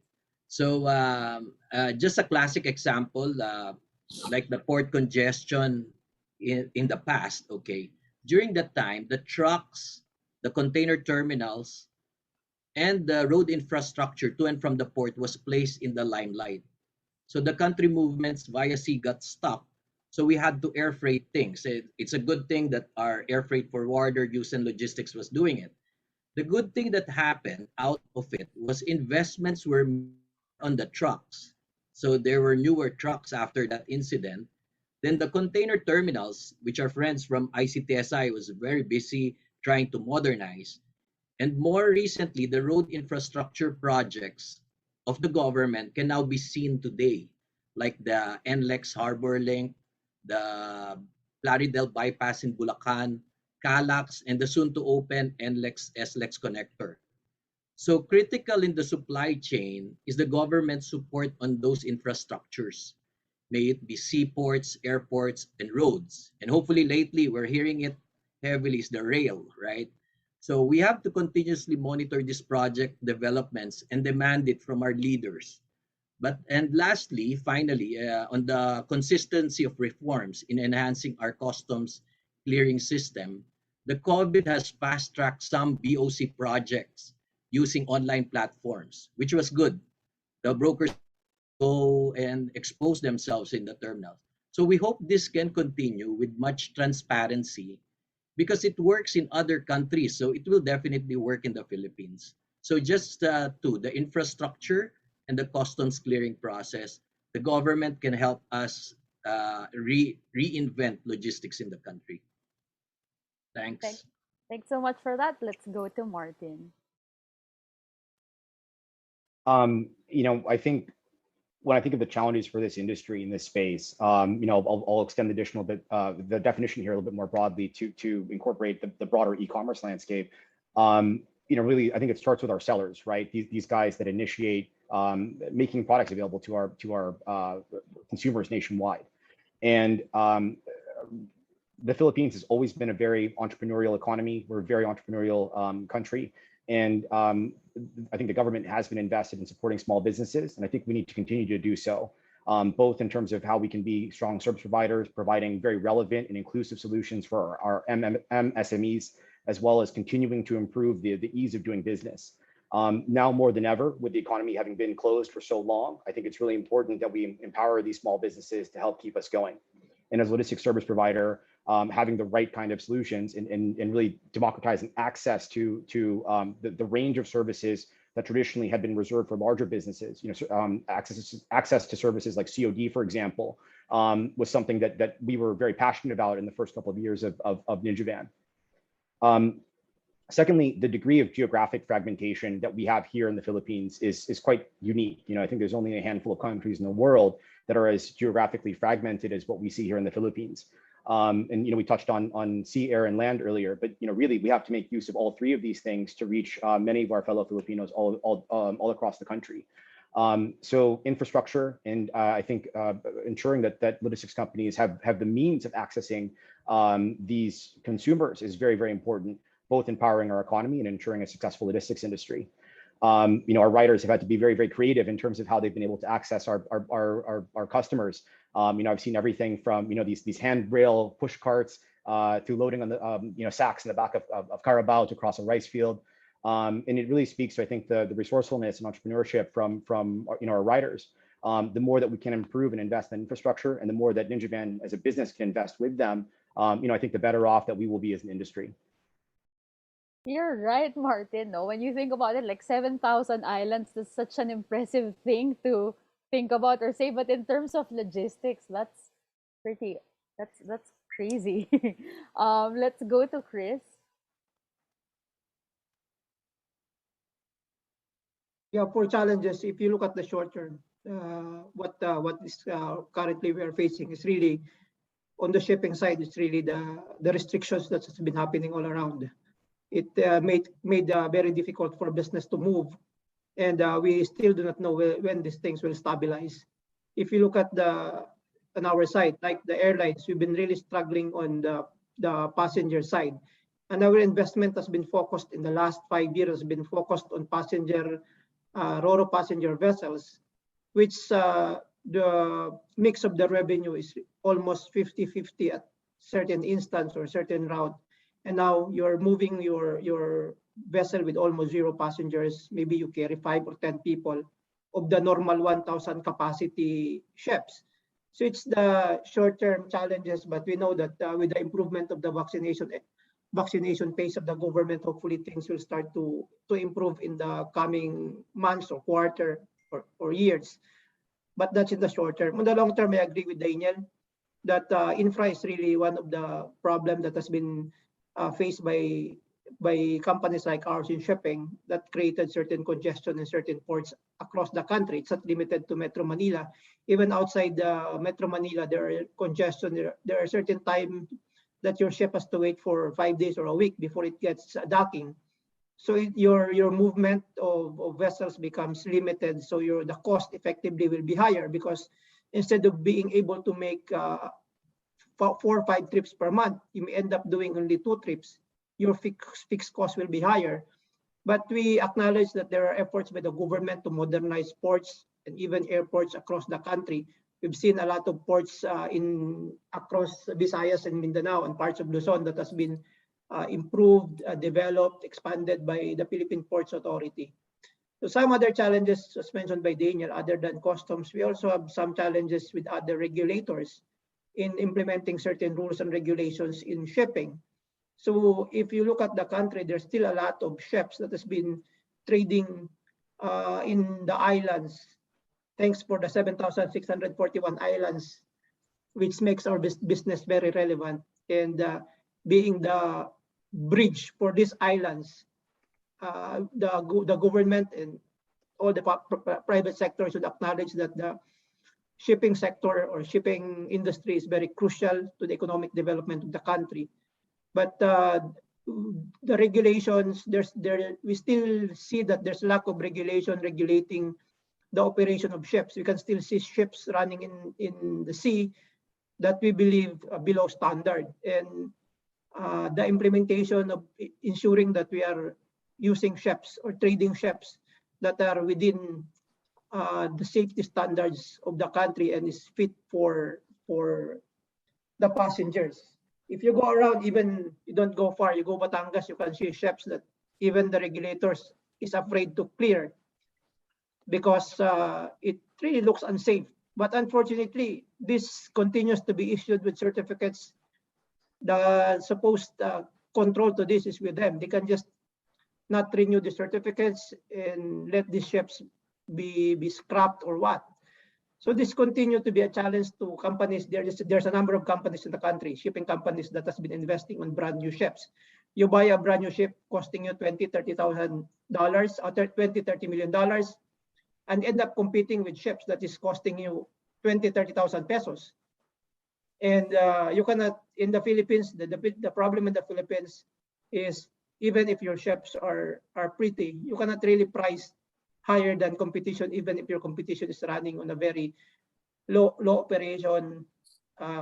So just a classic example, like the port congestion in the past, okay. During that time, the trucks, the container terminals, and the road infrastructure to and from the port was placed in the limelight. So the country movements via sea got stuck. So we had to air freight things. It's a good thing that our air freight forwarder, Houston Logistics, was doing it. The good thing that happened out of it was investments were made on the trucks. So there were newer trucks after that incident. Then the container terminals, which our friends from ICTSI was very busy trying to modernize. And more recently, the road infrastructure projects of the government can now be seen today, like the NLEX Harbor Link, the Plaridel Bypass in Bulacan, CALAX, and the soon-to-open NLEX SLEX connector. So critical in the supply chain is the government support on those infrastructures, may it be seaports, airports, and roads. And hopefully lately we're hearing it heavily is the rail, right? So we have to continuously monitor this project developments and demand it from our leaders. And lastly, finally, on the consistency of reforms in enhancing our customs clearing system, the COVID has fast-tracked some BOC projects using online platforms, which was good. The brokers go and expose themselves in the terminals. So we hope this can continue with much transparency because it works in other countries. So it will definitely work in the Philippines. So just to the infrastructure and the customs clearing process, the government can help us reinvent logistics in the country. Thanks. Thanks so much for that. Let's go to Martin. I think when I think of the challenges for this industry in this space, I'll extend the additional bit, the definition here a little bit more broadly to incorporate the broader e-commerce landscape. Really, I think it starts with our sellers, right? These guys that initiate making products available to our consumers nationwide, and the Philippines has always been a very entrepreneurial economy. We're a very entrepreneurial country. And I think the government has been invested in supporting small businesses. And I think we need to continue to do so, both in terms of how we can be strong service providers, providing very relevant and inclusive solutions for our MSMEs, as well as continuing to improve the ease of doing business. Now more than ever, with the economy having been closed for so long, I think it's really important that we empower these small businesses to help keep us going. And as a logistics service provider, having the right kind of solutions and really democratizing access to the range of services that traditionally had been reserved for larger businesses. Access to services like COD, for example, was something that we were very passionate about in the first couple of years of NinjaVan. Secondly, the degree of geographic fragmentation that we have here in the Philippines is quite unique. I think there's only a handful of countries in the world that are as geographically fragmented as what we see here in the Philippines. And we touched on sea, air, and land earlier, but really we have to make use of all three of these things to reach many of our fellow Filipinos all across the country. So infrastructure, and I think ensuring that logistics companies have the means of accessing these consumers is very, very important, both empowering our economy and ensuring a successful logistics industry. Our riders have had to be very, very creative in terms of how they've been able to access our customers. I've seen everything from these handrail push carts to loading on the sacks in the back of Carabao to cross a rice field, and it really speaks to, I think, the resourcefulness and entrepreneurship from our riders. The more that we can improve and invest in infrastructure, and the more that NinjaVan as a business can invest with them, I think the better off that we will be as an industry. You're right, Martin. No, when you think about it, like 7,000 islands, that's such an impressive thing to think about or say. But in terms of logistics, that's crazy. Let's go to Chris. Yeah, for challenges, if you look at the short term, what is currently we are facing is really on the shipping side. It's really the restrictions that has been happening all around. It made very difficult for business to move, and we still do not know when these things will stabilize. If you look at on our side, like the airlines, we've been really struggling on the passenger side, and our investment has been focused in the last 5 years, has been focused on Ro-Ro passenger vessels, which the mix of the revenue is almost 50-50 at certain instance or certain route. And now you're moving your vessel with almost 0 passengers. Maybe you carry 5 or 10 people of the normal 1,000 capacity ships. So it's the short-term challenges, but we know that with the improvement of the vaccination pace of the government, hopefully things will start to improve in the coming months or quarter or years. But that's in the short term. On the long term, I agree with Daniel that infra is really one of the problems that has been faced by companies like ours in shipping, that created certain congestion in certain ports across the country. It's not limited to Metro Manila. Even outside Metro Manila, there are congestion. There are certain times that your ship has to wait for 5 days or a week before it gets docking. So your movement of vessels becomes limited. So the cost effectively will be higher, because instead of being able to make 4 or 5 trips per month, you may end up doing only 2 trips. Your fixed cost will be higher. But we acknowledge that there are efforts by the government to modernize ports and even airports across the country. We've seen a lot of ports across Visayas and Mindanao and parts of Luzon that has been improved, developed, expanded by the Philippine Ports Authority. So some other challenges, as mentioned by Daniel, other than customs, we also have some challenges with other regulators in implementing certain rules and regulations in shipping. So if you look at the country, there's still a lot of ships that has been trading in the islands. Thanks for the 7,641 islands, which makes our business very relevant. And being the bridge for these islands, the government and all the private sector should acknowledge that the shipping sector or shipping industry is very crucial to the economic development of the country. But the regulations, we still see that there's lack of regulation regulating the operation of ships. You can still see ships running in the sea, that we believe below standard. And the implementation of ensuring that we are using ships or trading ships that are within the safety standards of the country and is fit for the passengers. If you go around, even you don't go far, you go Batangas, you can see ships that even the regulators is afraid to clear because it really looks unsafe. But unfortunately, this continues to be issued with certificates. The supposed control to this is with them. They can just not renew the certificates and let these ships be scrapped or what. So this continues to be a challenge to companies. There's a number of companies in the country, shipping companies that has been investing on brand new ships. You buy a brand new ship costing you $20,000-$30,000, or $20-30 million, and end up competing with ships that is costing you 20,000-30,000 pesos. And you cannot, in the Philippines, the problem in the Philippines is even if your ships are pretty, you cannot really price higher than competition, even if your competition is running on a very low operation.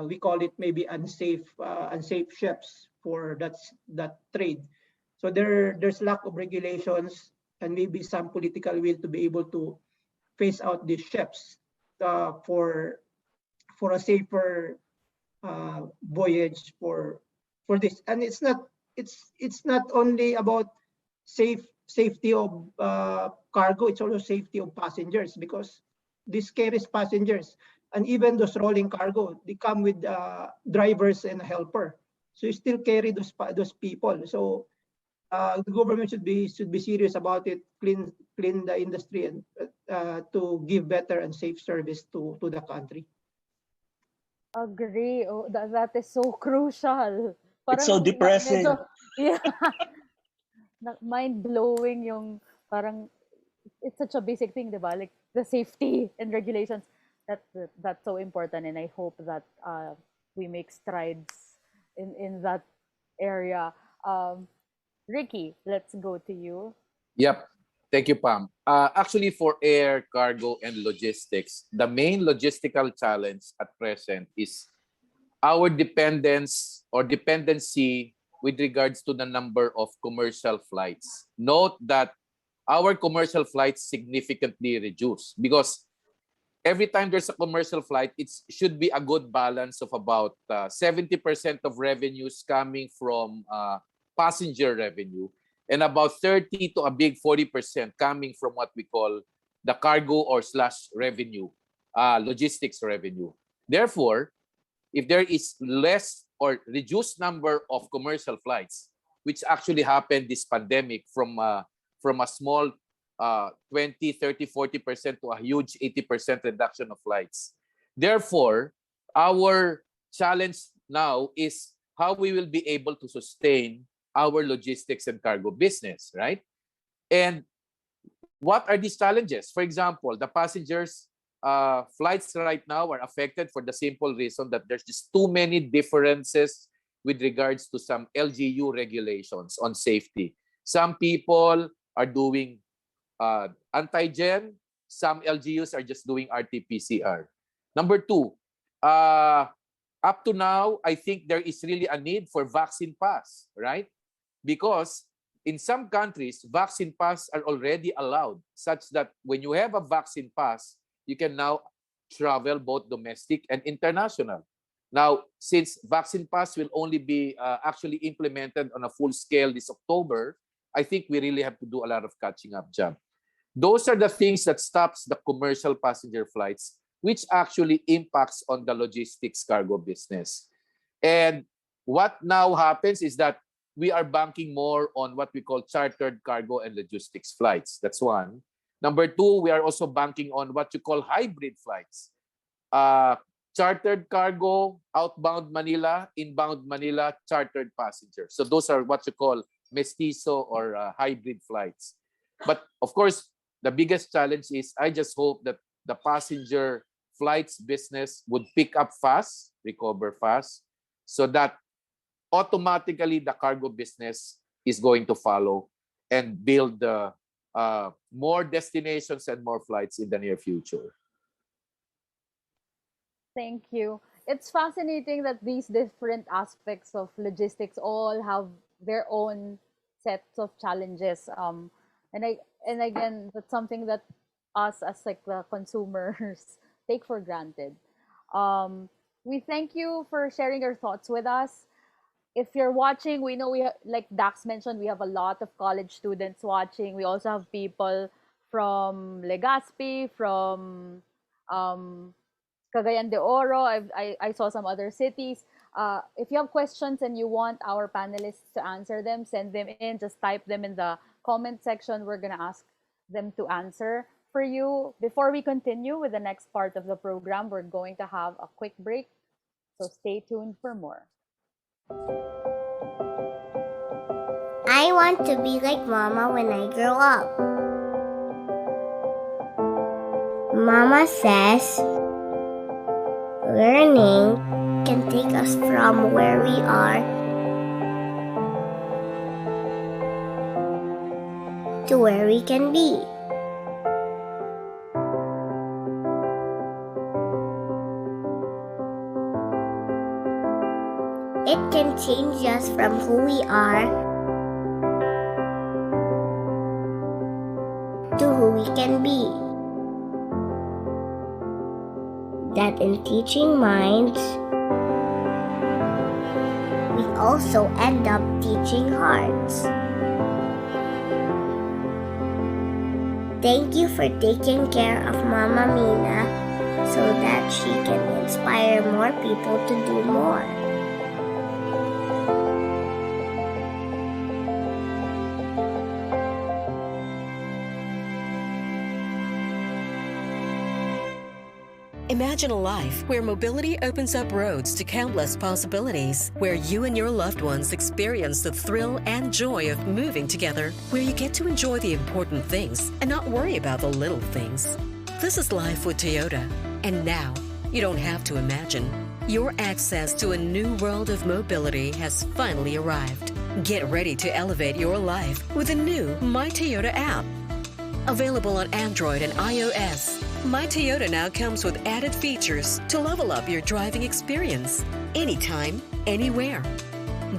We call it maybe unsafe ships for that trade. So there's lack of regulations and maybe some political will to be able to phase out these ships for a safer voyage for this. And it's not only about safety of cargo, it's also safety of passengers, because this carries passengers, and even those rolling cargo, they come with drivers and a helper, so you still carry those people. So the government should be serious about it, clean the industry, and to give better and safe service to the country. Agree. Oh, that is so crucial. It's so depressing. Yeah. Mind-blowing yung parang it's such a basic thing, diba? Like the safety and regulations. That's so important, and I hope that we make strides in that area. Ricky, let's go to you. Yep. Thank you, Pam. Actually, for air, cargo, and logistics, the main logistical challenge at present is our dependence or dependency with regards to the number of commercial flights. Note that our commercial flights significantly reduced because every time there's a commercial flight, it should be a good balance of about 70% of revenues coming from passenger revenue and about 30 to a big 40% coming from what we call the cargo or slash revenue, logistics revenue. Therefore, if there is less or reduced number of commercial flights, which actually happened this pandemic from a small 20, 30, 40% to a huge 80% reduction of flights. Therefore, our challenge now is how we will be able to sustain our logistics and cargo business, right? And what are these challenges? For example, the passengers flights right now are affected for the simple reason that there's just too many differences with regards to some LGU regulations on safety. Some people are doing antigen, some LGUs are just doing RT-PCR. Number two, up to now, I think there is really a need for vaccine pass, right? Because in some countries, vaccine pass are already allowed, such that when you have a vaccine pass, you can now travel both domestic and international. Now, since vaccine pass will only be actually implemented on a full scale this October, I think we really have to do a lot of catching up job. Those are the things that stops the commercial passenger flights, which actually impacts on the logistics cargo business. And what now happens is that we are banking more on what we call chartered cargo and logistics flights. That's one. Number two, we are also banking on what you call hybrid flights. Chartered cargo, outbound Manila, inbound Manila, chartered passengers. So those are what you call mestizo or hybrid flights. But of course, the biggest challenge is I just hope that the passenger flights business would pick up fast, recover fast, so that automatically the cargo business is going to follow and build more destinations and more flights in the near future. Thank you. it's fascinating that these different aspects of logistics all have their own sets of challenges. And again, that's something that us as like the consumers take for granted. We thank you for sharing your thoughts with us. If you're watching, we know like Dax mentioned, we have a lot of college students watching. We also have people from Legazpi, from Cagayan de Oro. I saw some other cities. If you have questions and you want our panelists to answer them, send them in. Just type them in the comment section. We're going to ask them to answer for you. Before we continue with the next part of the program, we're going to have a quick break. So stay tuned for more. I want to be like Mama when I grow up. Mama says learning can take us from where we are to where we can be. It can change us from who we are to who we can be. That in teaching minds, we also end up teaching hearts. Thank you for taking care of Mama Mina so that she can inspire more people to do more. Imagine a life where mobility opens up roads to countless possibilities, where you and your loved ones experience the thrill and joy of moving together, where you get to enjoy the important things and not worry about the little things. This is life with Toyota. And now, you don't have to imagine. Your access to a new world of mobility has finally arrived. Get ready to elevate your life with the new My Toyota app. Available on Android and iOS, My Toyota now comes with added features to level up your driving experience, anytime, anywhere.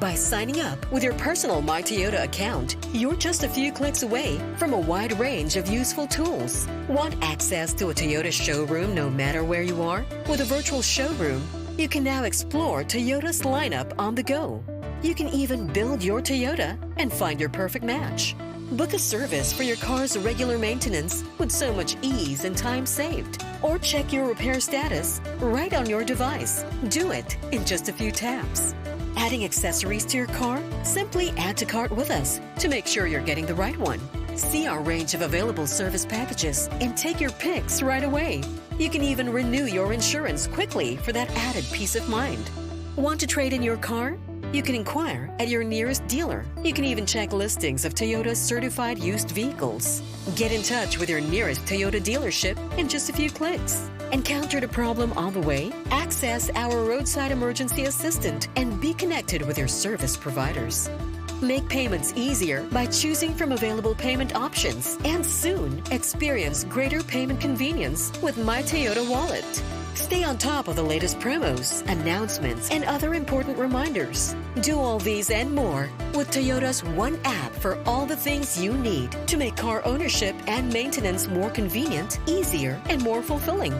By signing up with your personal My Toyota account, you're just a few clicks away from a wide range of useful tools. Want access to a Toyota showroom no matter where you are? With a virtual showroom, you can now explore Toyota's lineup on the go. You can even build your Toyota and find your perfect match. Book a service for your car's regular maintenance with so much ease and time saved. Or check your repair status right on your device. Do it in just a few taps. Adding accessories to your car? Simply add to cart with us to make sure you're getting the right one. See our range of available service packages and take your picks right away. You can even renew your insurance quickly for that added peace of mind. Want to trade in your car? You can inquire at your nearest dealer. You can even check listings of Toyota's certified used vehicles. Get in touch with your nearest Toyota dealership in just a few clicks. Encountered a problem on the way? Access our roadside emergency assistant and be connected with your service providers. Make payments easier by choosing from available payment options and soon experience greater payment convenience with My Toyota Wallet. Stay on top of the latest promos, announcements, and other important reminders. Do all these and more with Toyota's one app for all the things you need to make car ownership and maintenance more convenient, easier, and more fulfilling.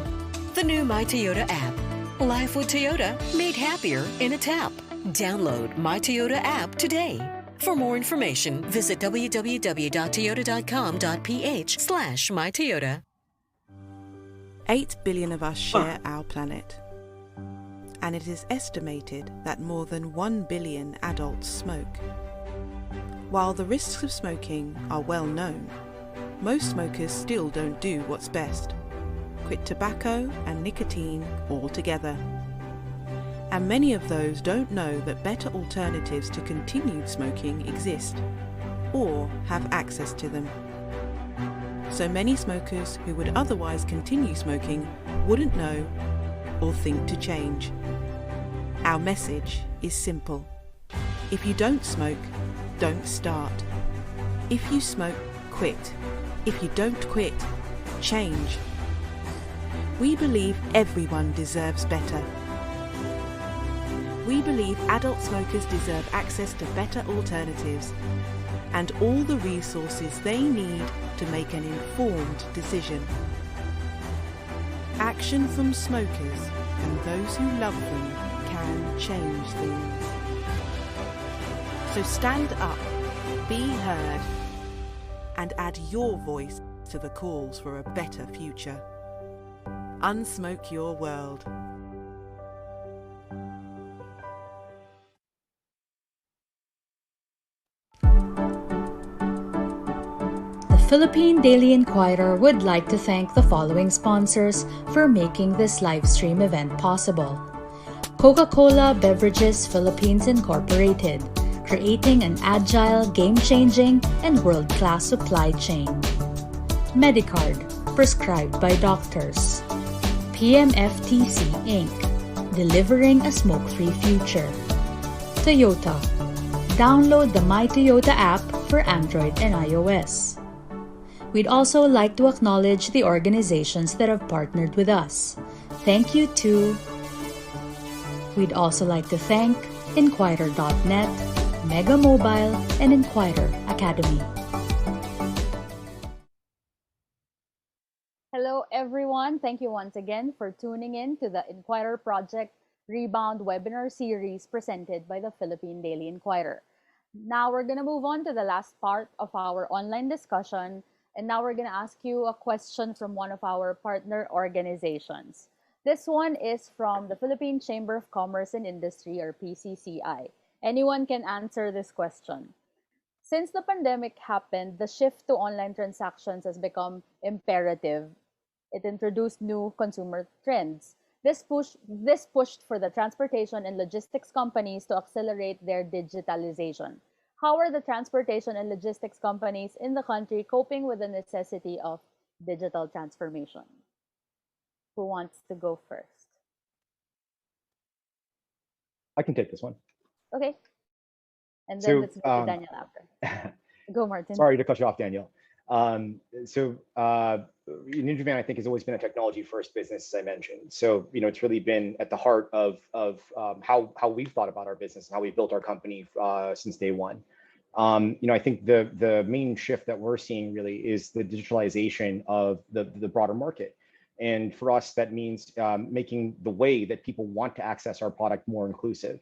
The new My Toyota app. Life with Toyota made happier in a tap. Download My Toyota app today. For more information, visit www.toyota.com.ph/mytoyota. 8 billion of us share our planet, and it is estimated that more than 1 billion adults smoke. While the risks of smoking are well known, most smokers still don't do what's best: quit tobacco and nicotine altogether. And many of those don't know that better alternatives to continued smoking exist, or have access to them. So many smokers who would otherwise continue smoking wouldn't know or think to change. Our message is simple. If you don't smoke, don't start. If you smoke, quit. If you don't quit, change. We believe everyone deserves better. We believe adult smokers deserve access to better alternatives and all the resources they need to make an informed decision. Action from smokers and those who love them can change things. So stand up, be heard, and add your voice to the calls for a better future. Unsmoke your world. The Philippine Daily Inquirer would like to thank the following sponsors for making this live stream event possible. Coca-Cola Beverages Philippines Incorporated, creating an agile, game-changing, and world-class supply chain. Medicard, prescribed by doctors. PMFTC Inc., delivering a smoke-free future. Toyota, download the My Toyota app for Android and iOS. We'd also like to acknowledge the organizations that have partnered with us. Thank you to... We'd also like to thank Inquirer.net, Mega Mobile, and Inquirer Academy. Hello, everyone. Thank you once again for tuning in to the Inquirer Project Rebound webinar series presented by the Philippine Daily Inquirer. Now we're going to move on to the last part of our online discussion, and now we're going to ask you a question from one of our partner organizations. This one is from the Philippine Chamber of Commerce and Industry, or PCCI. Anyone can answer this question. Since the pandemic happened, the shift to online transactions has become imperative. It introduced new consumer trends. This pushed for the transportation and logistics companies to accelerate their digitalization. How are the transportation and logistics companies in the country coping with the necessity of digital transformation? Who wants to go first? I can take this one. Okay. And then let's go to Daniel after. Go, Martin. Sorry to cut you off, Daniel. Ninja Van, I think, has always been a technology-first business, as I mentioned. So, it's really been at the heart of how we've thought about our business and how we've built our company since day one. I think the main shift that we're seeing really is the digitalization of the broader market. And for us, that means making the way that people want to access our product more inclusive.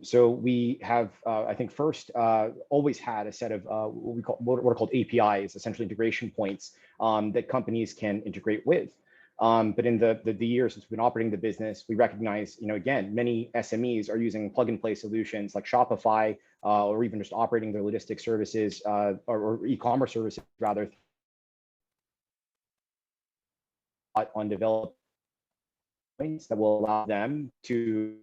So we have, I think, first always had a set of what are called APIs, essentially integration points that companies can integrate with. But in the years since we've been operating the business, we recognize, again, many SMEs are using plug-and-play solutions like Shopify, or even just operating their logistics services or e-commerce services rather on developed points that will allow them to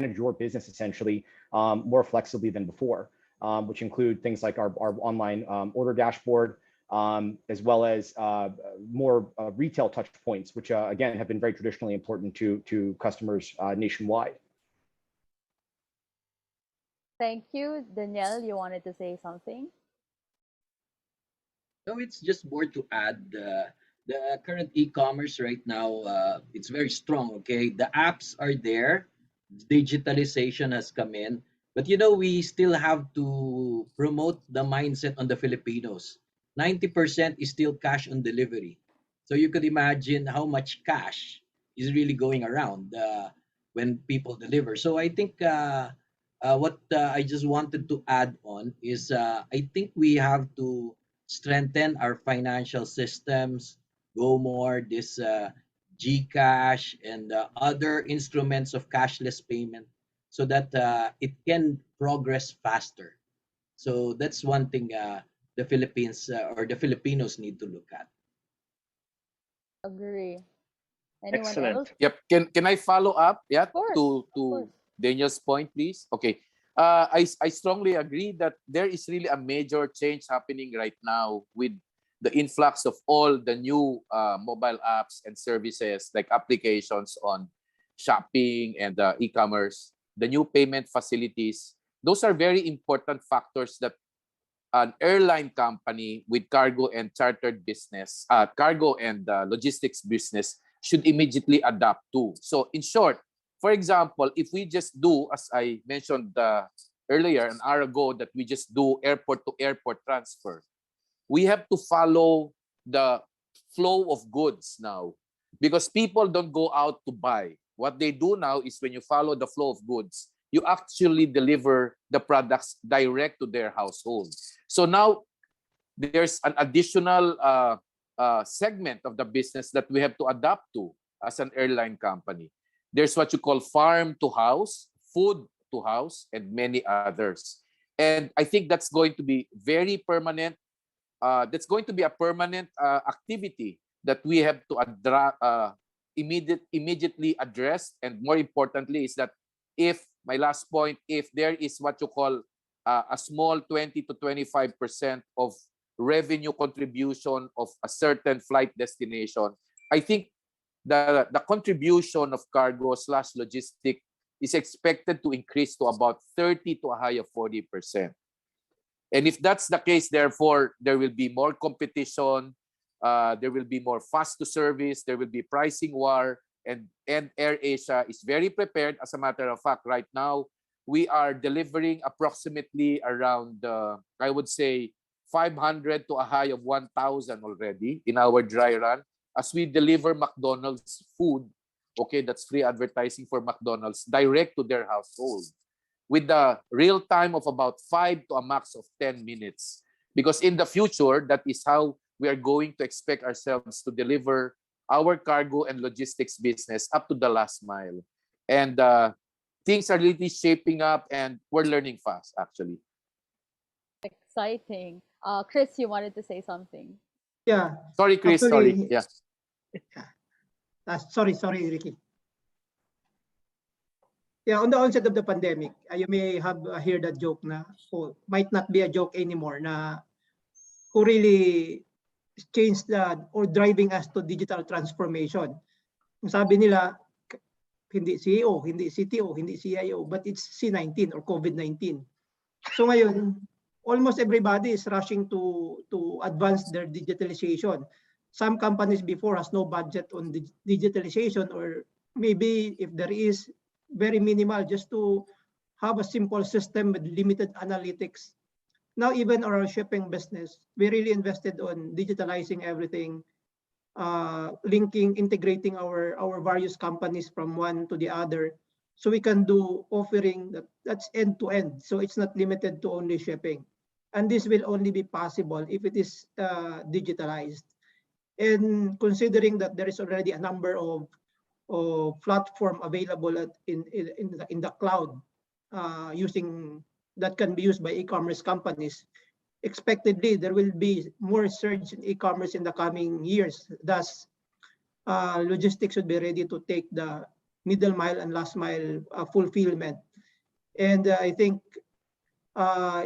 manage your business essentially more flexibly than before, which include things like our online order dashboard, as well as more retail touch points, which again have been very traditionally important to customers nationwide. Thank you. Danielle, you wanted to say something? No, it's just more to add. The current e-commerce right now, it's very strong, okay? The apps are there. Digitalization has come in. But, we still have to promote the mindset on the Filipinos. 90% is still cash on delivery. So you could imagine how much cash is really going around when people deliver. So I think what I just wanted to add on is I think we have to strengthen our financial systems, go more this GCash and other instruments of cashless payment so that it can progress faster. So that's one thing the Philippines or the Filipinos need to look at. Agree. Anyone Excellent. else? Yep. Can I follow up? Yeah. Of course, To Daniel's point, please. Okay. I strongly agree that there is really a major change happening right now with the influx of all the new mobile apps and services like applications on shopping and e-commerce, the new payment facilities. Those are very important factors that an airline company with cargo and chartered business, cargo and logistics business should immediately adapt to. So in short, for example, if we just do, as I mentioned earlier, an hour ago, that we just do airport to airport transfer, we have to follow the flow of goods now, because people don't go out to buy. What they do now is, when you follow the flow of goods, you actually deliver the products direct to their household. So now there's an additional segment of the business that we have to adapt to as an airline company. There's what you call farm to house, food to house, and many others. And I think that's going to be very permanent. That's going to be a permanent activity that we have to immediately address. And more importantly is that, if my last point, if there is what you call a small 20 to 25% of revenue contribution of a certain flight destination, I think the contribution of cargo / logistic is expected to increase to about 30 to a high of 40%. And if that's the case, therefore, there will be more competition, there will be more fast to service, there will be pricing war, and AirAsia is very prepared. As a matter of fact, right now, we are delivering approximately around, I would say, 500 to a high of 1,000 already in our dry run, as we deliver McDonald's food, okay, that's free advertising for McDonald's, direct to their household, with the real time of about 5 to a max of 10 minutes. Because in the future, that is how we are going to expect ourselves to deliver our cargo and logistics business up to the last mile. And things are really shaping up, and we're learning fast, actually. Exciting. Chris, you wanted to say something. Yeah. Sorry, Chris. Actually, sorry. Yeah. Sorry, Ricky. Yeah, on the onset of the pandemic, you may have heard that joke na, might not be a joke anymore, na who really changed or driving us to digital transformation. Kung sabi nila, hindi CEO, hindi CTO, hindi CIO, but it's C19 or COVID-19. So ngayon, almost everybody is rushing to advance their digitalization. Some companies before has no budget on digitalization, or maybe if there is, very minimal, just to have a simple system with limited analytics. Now, even our shipping business, we really invested on digitalizing everything, linking, integrating our various companies from one to the other, so we can do offering that's end to end. So it's not limited to only shipping. And this will only be possible if it is digitalized. And considering that there is already a number of platform available in the cloud, using that can be used by e-commerce companies, expectedly there will be more surge in e-commerce in the coming years. Thus, logistics should be ready to take the middle mile and last mile fulfillment. And I think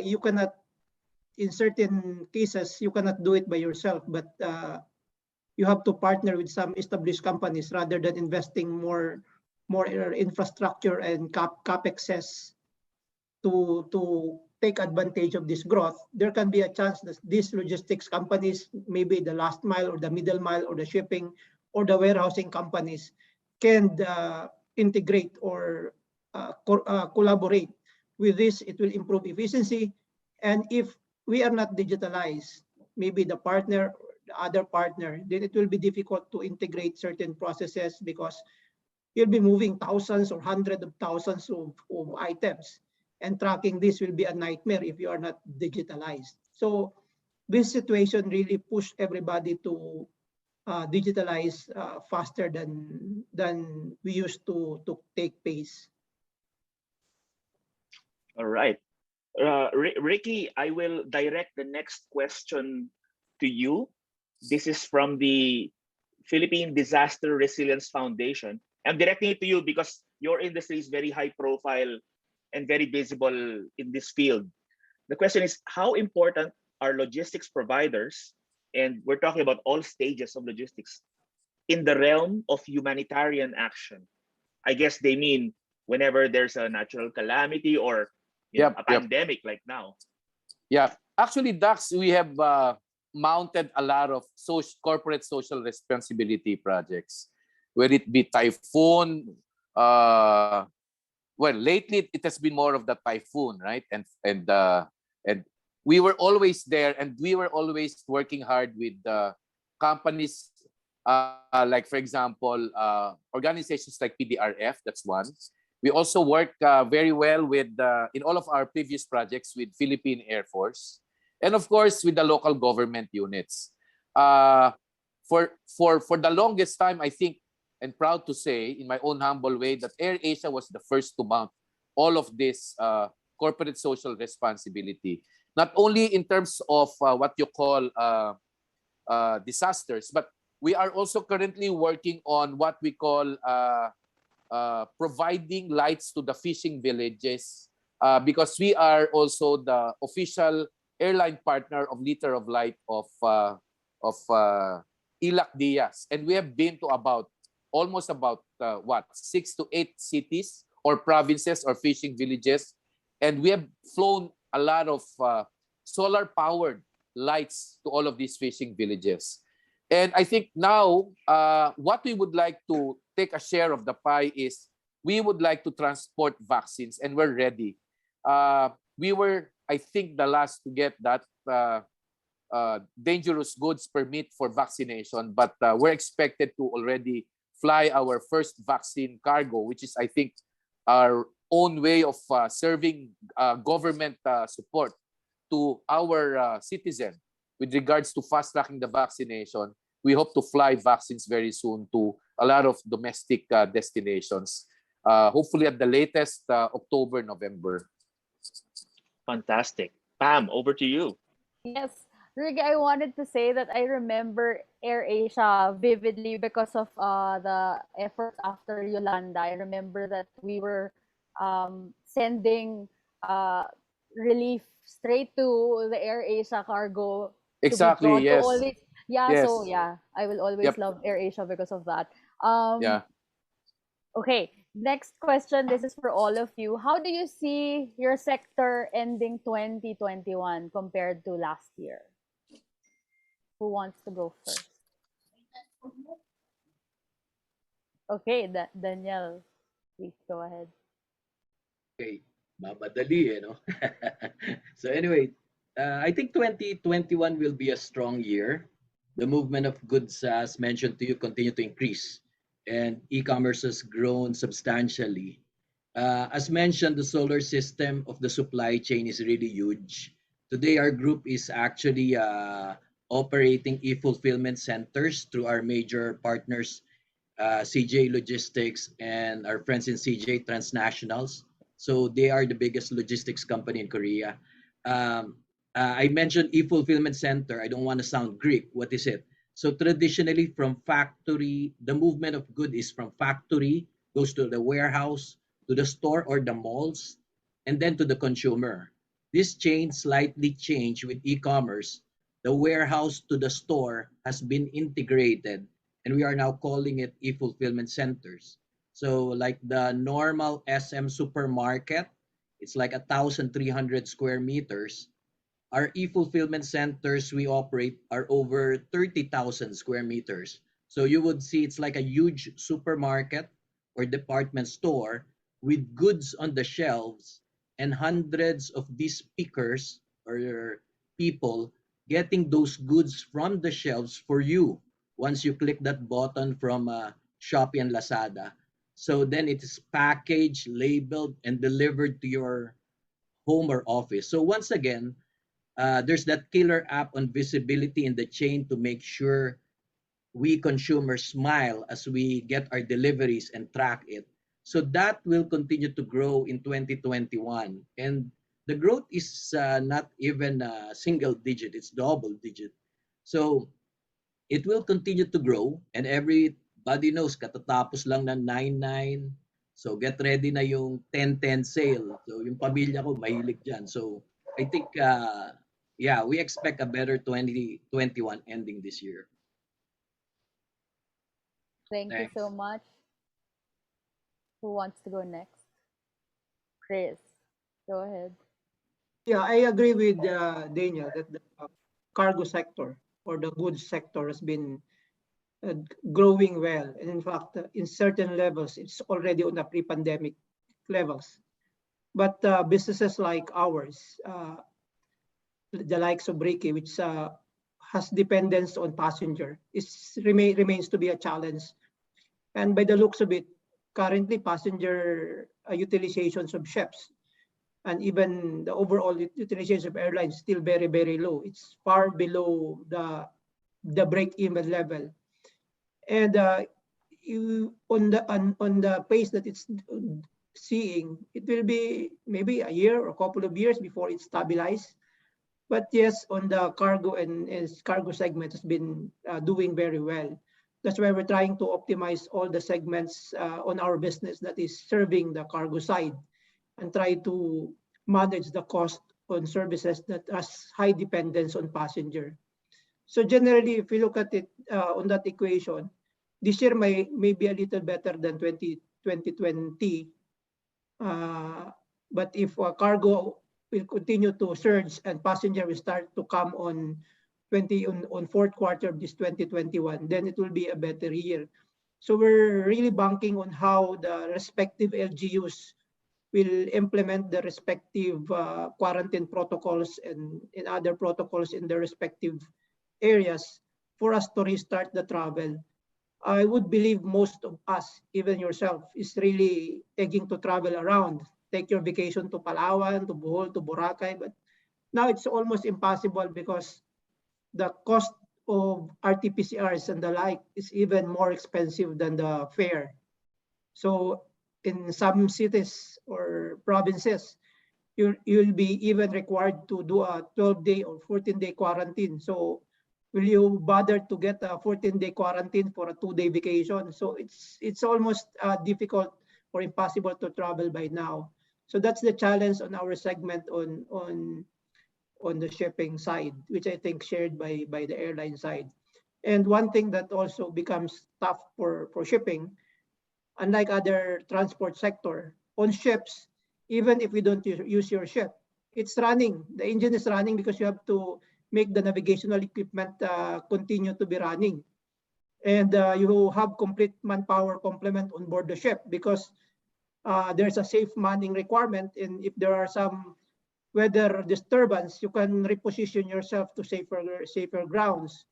you cannot, in certain cases, you cannot do it by yourself, but you have to partner with some established companies rather than investing more infrastructure and capexes to take advantage of this growth. There can be a chance that these logistics companies, maybe the last mile or the middle mile or the shipping or the warehousing companies, can integrate or collaborate. With this, it will improve efficiency. And if we are not digitalized, maybe the partner, the other partner, then it will be difficult to integrate certain processes, because you'll be moving thousands or hundreds of thousands of items, and tracking this will be a nightmare if you are not digitalized. So this situation really pushed everybody to digitalize faster than we used to take pace. All right. Ricky, I will direct the next question to you. This is from the Philippine Disaster Resilience Foundation. I'm directing it to you because your industry is very high profile and very visible in this field. The question is, how important are logistics providers, and we're talking about all stages of logistics, in the realm of humanitarian action? I guess they mean whenever there's a natural calamity or a pandemic like now. Yeah, actually, Dax, we have mounted a lot of corporate social responsibility projects. whether it be typhoon. Well, lately it has been more of the typhoon, right? And we were always there, and we were always working hard with companies, like for example, organizations like PDRF. That's one. We also work very well with in all of our previous projects with Philippine Air Force, and of course with the local government units. For the longest time, I think, and proud to say, in my own humble way, that AirAsia was the first to mount all of this corporate social responsibility. Not only in terms of what you call disasters, but we are also currently working on what we call providing lights to the fishing villages, because we are also the official airline partner of Liter of Light of Ilac Diaz, and we have been to almost about 6 to 8 cities or provinces or fishing villages, and we have flown a lot of solar powered lights to all of these fishing villages. And I think now what we would like to take a share of the pie is we would like to transport vaccines, and we're ready. We were, I think, the last to get that dangerous goods permit for vaccination, but we're expected to already fly our first vaccine cargo, which is, I think, our own way of serving government support to our citizen with regards to fast-tracking the vaccination. We hope to fly vaccines very soon to a lot of domestic destinations, hopefully at the latest October, November. Fantastic. Pam, over to you. Yes, Rig, I wanted to say that I remember AirAsia vividly because of the efforts after Yolanda. I remember that we were sending relief straight to the AirAsia cargo to be Exactly, brought to all yes. these. Yeah, Yes. so yeah, I will always Yep. love AirAsia because of that. Yeah. Okay, next question. This is for all of you. How do you see your sector ending 2021 compared to last year? Who wants to go first? Okay, Daniel, please go ahead. Okay, mamadali no? So anyway, I think 2021 will be a strong year. The movement of goods, as mentioned to you, continue to increase, and e-commerce has grown substantially. As mentioned, the solar system of the supply chain is really huge. Today, our group is actually operating e-fulfillment centers through our major partners, CJ Logistics and our friends in CJ Transnationals. So they are the biggest logistics company in Korea. I mentioned e-fulfillment center. I don't want to sound Greek. What is it? So traditionally from factory, the movement of good is from factory, goes to the warehouse, to the store or the malls, and then to the consumer. This chain slightly changed with e-commerce. The warehouse to the store has been integrated, and we are now calling it e-fulfillment centers. So like the normal SM supermarket, it's like 1,300 square meters. Our e-fulfillment centers we operate are over 30,000 square meters. So you would see it's like a huge supermarket or department store with goods on the shelves and hundreds of these pickers or people getting those goods from the shelves for you once you click that button from Shopee and Lazada. So then it is packaged, labeled, and delivered to your home or office. So once again, there's that killer app on visibility in the chain to make sure we consumers smile as we get our deliveries and track it. So that will continue to grow in 2021. And the growth is not even single digit, it's double digit. So it will continue to grow, and everybody knows katatapos lang ng 9-9. So get ready na yung 10-10 sale. So yung pamilya ko mahilig dyan. So I think yeah, we expect a better 2021 ending this year. Thank you so much. Who wants to go next? Chris, go ahead. Yeah, I agree with Daniel that the cargo sector or the goods sector has been growing well. And in fact, in certain levels, it's already on the pre-pandemic levels. But businesses like ours, the likes of Ricky, which has dependence on passenger, remains to be a challenge. And by the looks of it, currently passenger utilizations of ships and even the overall utilization of airlines still very, very low. It's far below the break-even level. And on the pace that it's seeing, it will be maybe a year or a couple of years before it stabilizes. But yes, on the cargo and cargo segment has been doing very well. That's why we're trying to optimize all the segments on our business that is serving the cargo side and try to manage the cost on services that has high dependence on passenger. So generally, if you look at it on that equation, this year may be a little better than 2020. But if cargo will continue to surge and passenger will start to come on fourth quarter of this 2021, then it will be a better year. So we're really banking on how the respective LGUs will implement the respective quarantine protocols and other protocols in their respective areas for us to restart the travel. I would believe most of us, even yourself, is really taking to travel around. Take your vacation to Palawan, to Bohol, to Boracay. But now it's almost impossible because the cost of RT-PCRs and the like is even more expensive than the fare. So in some cities or provinces, you'll be even required to do a 12-day or 14-day quarantine. So will you bother to get a 14-day quarantine for a 2-day vacation? So it's almost difficult or impossible to travel by now. So that's the challenge on our segment on the shipping side, which I think shared by the airline side. And one thing that also becomes tough for shipping, unlike other transport sector, on ships, even if we don't use your ship, it's running. The engine is running because you have to make the navigational equipment continue to be running. And you have complete manpower complement on board the ship because there's a safe manning requirement. And if there are some weather disturbance, you can reposition yourself to safer grounds.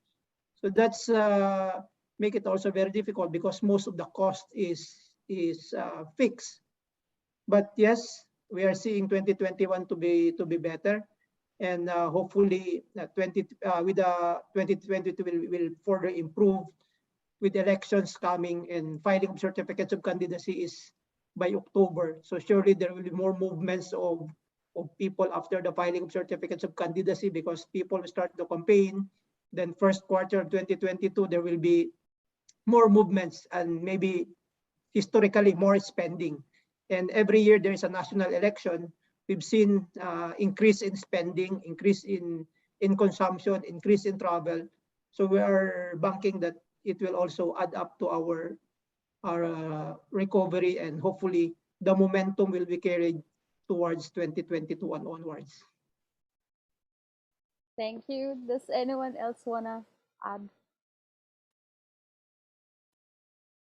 So that's make it also very difficult because most of the cost is fixed. But yes, we are seeing 2021 to be better, and hopefully with the 2022 will further improve with elections coming and filing of certificates of candidacy is by October. So surely there will be more movements of people after the filing of certificates of candidacy because people will start the campaign. Then first quarter of 2022, there will be more movements and maybe historically more spending. And every year there is a national election. We've seen increase in spending, increase in consumption, increase in travel. So we are banking that it will also add up to our recovery, and hopefully the momentum will be carried towards 2022 and onwards. Thank you. Does anyone else wanna add?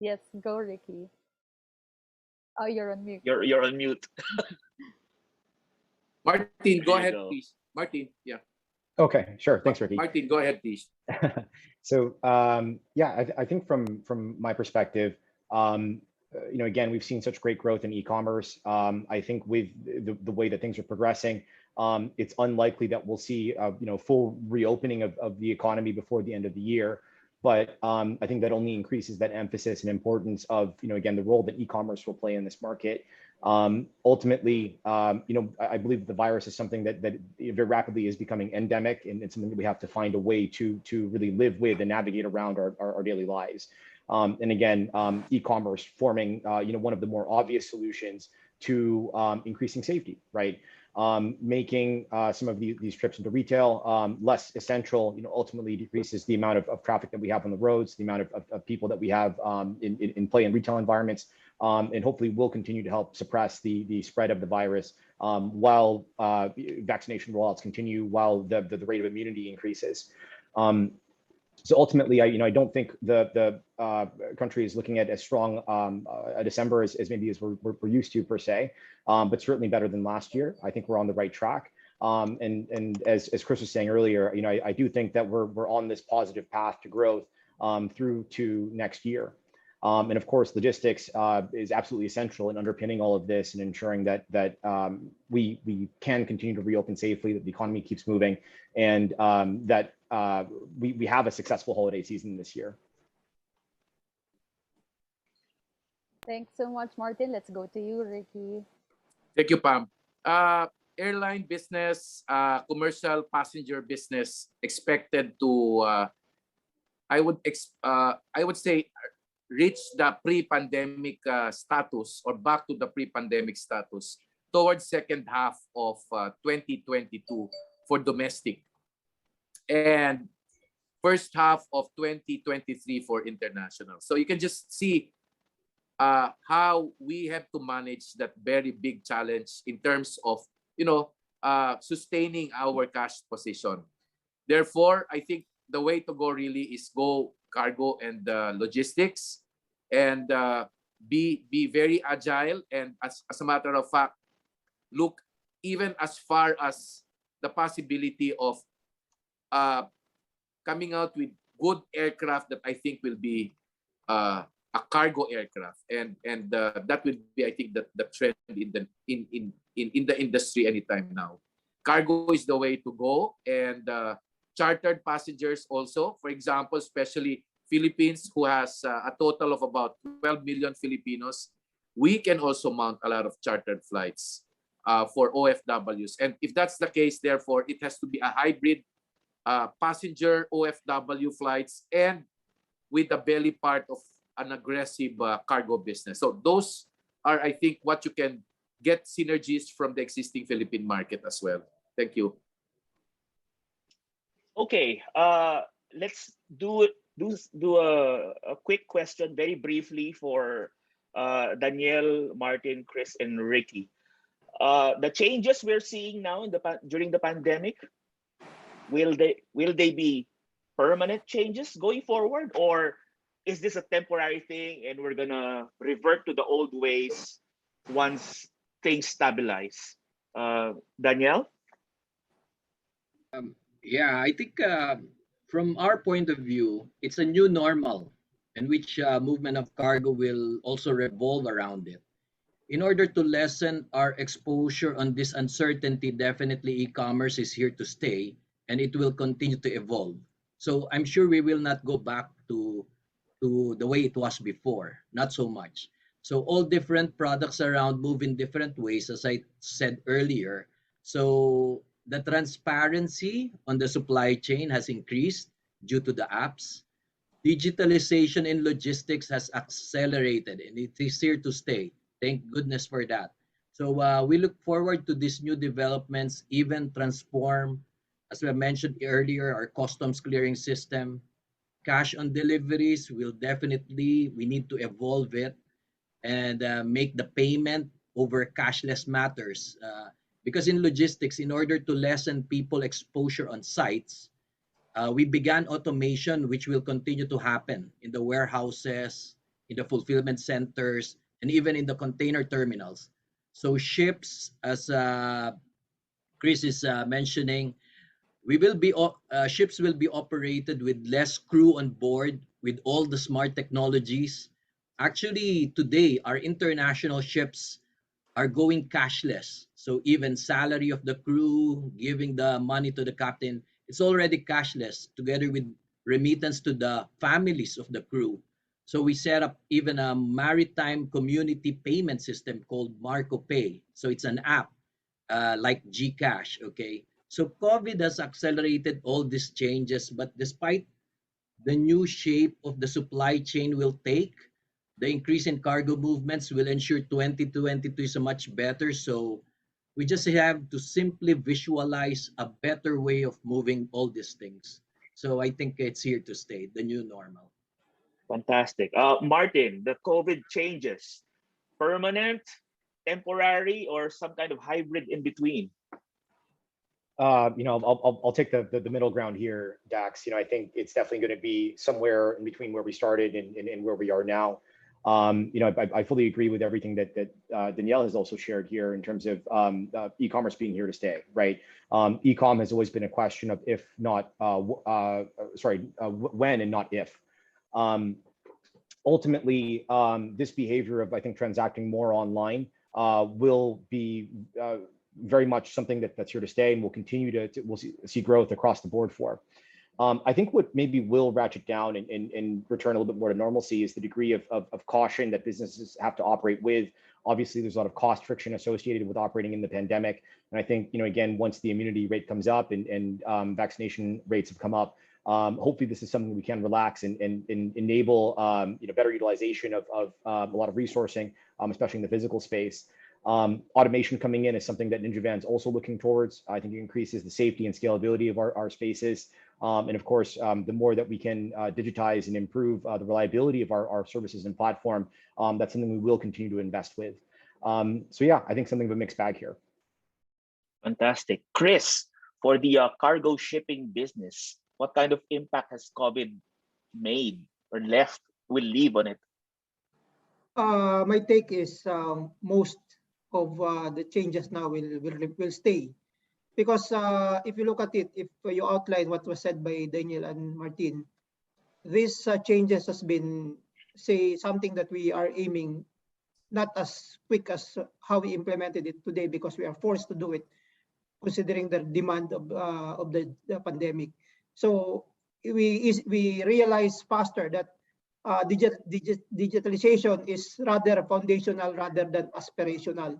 Yes, go Ricky. Oh, you're on mute. You're on mute. Martin, go you ahead, go. please. Martin, yeah. Okay, sure. Thanks, Ricky. Martin, go ahead, please. So yeah, I think from my perspective, again, we've seen such great growth in e-commerce. I think with the way that things are progressing, it's unlikely that we'll see full reopening of the economy before the end of the year. But I think that only increases that emphasis and importance of again the role that e-commerce will play in this market. Ultimately, I believe the virus is something that very rapidly is becoming endemic, and it's something that we have to find a way to really live with and navigate around our daily lives. And again, e-commerce forming one of the more obvious solutions to increasing safety, right? Making some of these trips into retail less essential, ultimately decreases the amount of traffic that we have on the roads, the amount of people that we have in play in retail environments, and hopefully will continue to help suppress the spread of the virus while vaccination rollouts continue, while the rate of immunity increases. So ultimately, I don't think the country is looking at as strong a December as maybe as we're used to per se, but certainly better than last year. I think we're on the right track. And as Chris was saying earlier, I do think that we're on this positive path to growth through to next year. And of course, logistics is absolutely essential in underpinning all of this and ensuring that we can continue to reopen safely, that the economy keeps moving, and that we have a successful holiday season this year. Thanks so much, Martin. Let's go to you, Ricky. Thank you, Pam. Airline business, commercial passenger business expected to, I would say, reach the pre-pandemic status or back to the pre-pandemic status towards second half of 2022 for domestic and first half of 2023 for international. So you can just see how we have to manage that very big challenge in terms of, sustaining our cash position. Therefore, I think the way to go really is go cargo and logistics, and be very agile, and as a matter of fact, look even as far as the possibility of coming out with good aircraft that I think will be a cargo aircraft, and that will be, I think, the trend in the industry anytime now. Cargo is the way to go, and chartered passengers also. For example, especially Philippines, who has a total of about 12 million Filipinos, we can also mount a lot of chartered flights for OFWs. And if that's the case, therefore, it has to be a hybrid passenger OFW flights and with the belly part of an aggressive cargo business. So those are, I think, what you can get synergies from the existing Philippine market as well. Thank you. Okay, let's do a quick question very briefly for Danielle, Martin, Chris, and Ricky. The changes we're seeing now during the pandemic, will they be permanent changes going forward, or is this a temporary thing and we're gonna revert to the old ways once things stabilize? Danielle? Yeah, I think from our point of view, it's a new normal in which movement of cargo will also revolve around it. In order to lessen our exposure on this uncertainty, definitely e-commerce is here to stay and it will continue to evolve. So I'm sure we will not go back to the way it was before, not so much. So all different products around move in different ways, as I said earlier. So the transparency on the supply chain has increased due to the apps. Digitalization in logistics has accelerated and it is here to stay. Thank goodness for that. So we look forward to these new developments, even transform, as we mentioned earlier, our customs clearing system. Cash on deliveries will definitely, we need to evolve it and make the payment over cashless matters. Because in logistics, in order to lessen people exposure on sites, we began automation, which will continue to happen in the warehouses, in the fulfillment centers, and even in the container terminals. So ships, as Chris is mentioning, ships will be operated with less crew on board with all the smart technologies. Actually, today, our international ships are going cashless. So even salary of the crew, giving the money to the captain, it's already cashless together with remittance to the families of the crew. So we set up even a maritime community payment system called Marco Pay. So it's an app like GCash, okay? So COVID has accelerated all these changes, but despite the new shape of the supply chain will take, the increase in cargo movements will ensure 2022 is a much better. So we just have to simply visualize a better way of moving all these things. So I think it's here to stay, the new normal. Fantastic. Martin, the COVID changes, permanent, temporary, or some kind of hybrid in between? I'll take the middle ground here, Dax. I think it's definitely going to be somewhere in between where we started and where we are now. I fully agree with everything that Danielle has also shared here in terms of e-commerce being here to stay, right? E-com has always been a question of if not, when and not if. Ultimately, this behavior of, I think, transacting more online will be very much something that's here to stay, and we'll continue we'll see growth across the board for. I think what maybe will ratchet down and return a little bit more to normalcy is the degree of caution that businesses have to operate with. Obviously, there's a lot of cost friction associated with operating in the pandemic. And I think, again, once the immunity rate comes up and vaccination rates have come up, hopefully this is something we can relax and enable better utilization of a lot of resourcing, especially in the physical space. Automation coming in is something that Ninja Van's also looking towards. I think it increases the safety and scalability of our spaces. And of course, the more that we can digitize and improve the reliability of our services and platform, that's something we will continue to invest with. So yeah, I think something of a mixed bag here. Fantastic. Chris, for the cargo shipping business, what kind of impact has COVID made or will leave on it? My take is most of the changes now will stay. Because if you look at it, if you outline what was said by Daniel and Martin, these changes has been, say, something that we are aiming not as quick as how we implemented it today, because we are forced to do it, considering the demand of the pandemic. So we realize faster that digitalization is rather foundational rather than aspirational.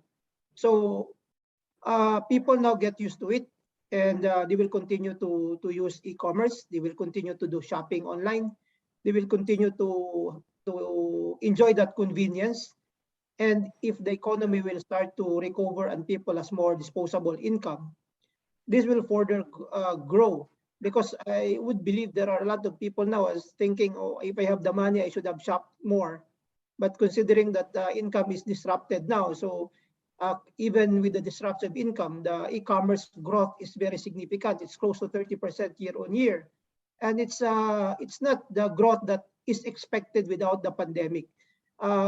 So people now get used to it, and they will continue to use e-commerce. They will continue to do shopping online. They will continue to enjoy that convenience. And if the economy will start to recover and people has more disposable income, this will further grow. Because I would believe there are a lot of people now as thinking, oh, if I have the money, I should have shopped more. But considering that the income is disrupted now, so even with the disruption of income, the e-commerce growth is very significant. It's close to 30% year on year. And it's not the growth that is expected without the pandemic.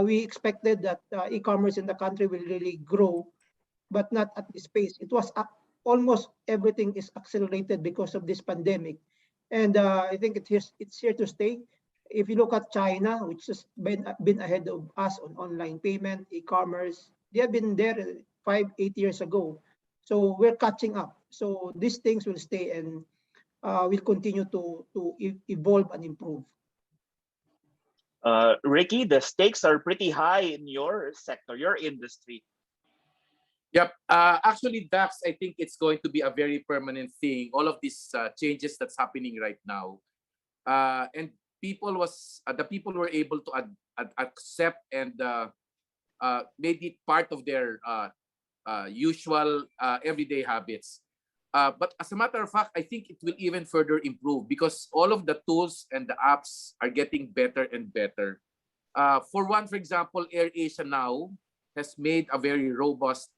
We expected that e-commerce in the country will really grow, but not at this pace. It was almost everything is accelerated because of this pandemic. And I think it's here to stay. If you look at China, which has been ahead of us on online payment, e-commerce, they have been there 5-8 years ago. So we're catching up. So these things will stay and will continue to evolve and improve. Ricky, the stakes are pretty high in your sector, your industry. Yep. Actually, Dax, I think it's going to be a very permanent thing. All of these changes that's happening right now, and the people were able to accept and made it part of their usual everyday habits. But as a matter of fact, I think it will even further improve because all of the tools and the apps are getting better and better. For example, AirAsia now has made a very robust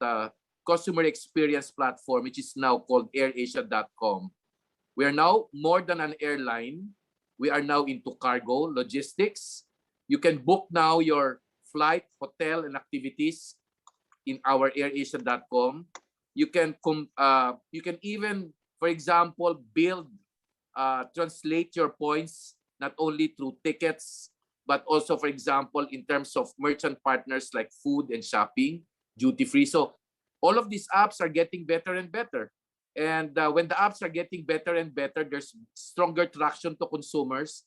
customer experience platform, which is now called airasia.com. We are now more than an airline. We are now into cargo, logistics. You can book now your flight, hotel, and activities in our airasia.com. You can even, for example, translate your points not only through tickets, but also, for example, in terms of merchant partners like food and shopping, duty free. So all of these apps are getting better and better. And when the apps are getting better and better, there's stronger traction to consumers.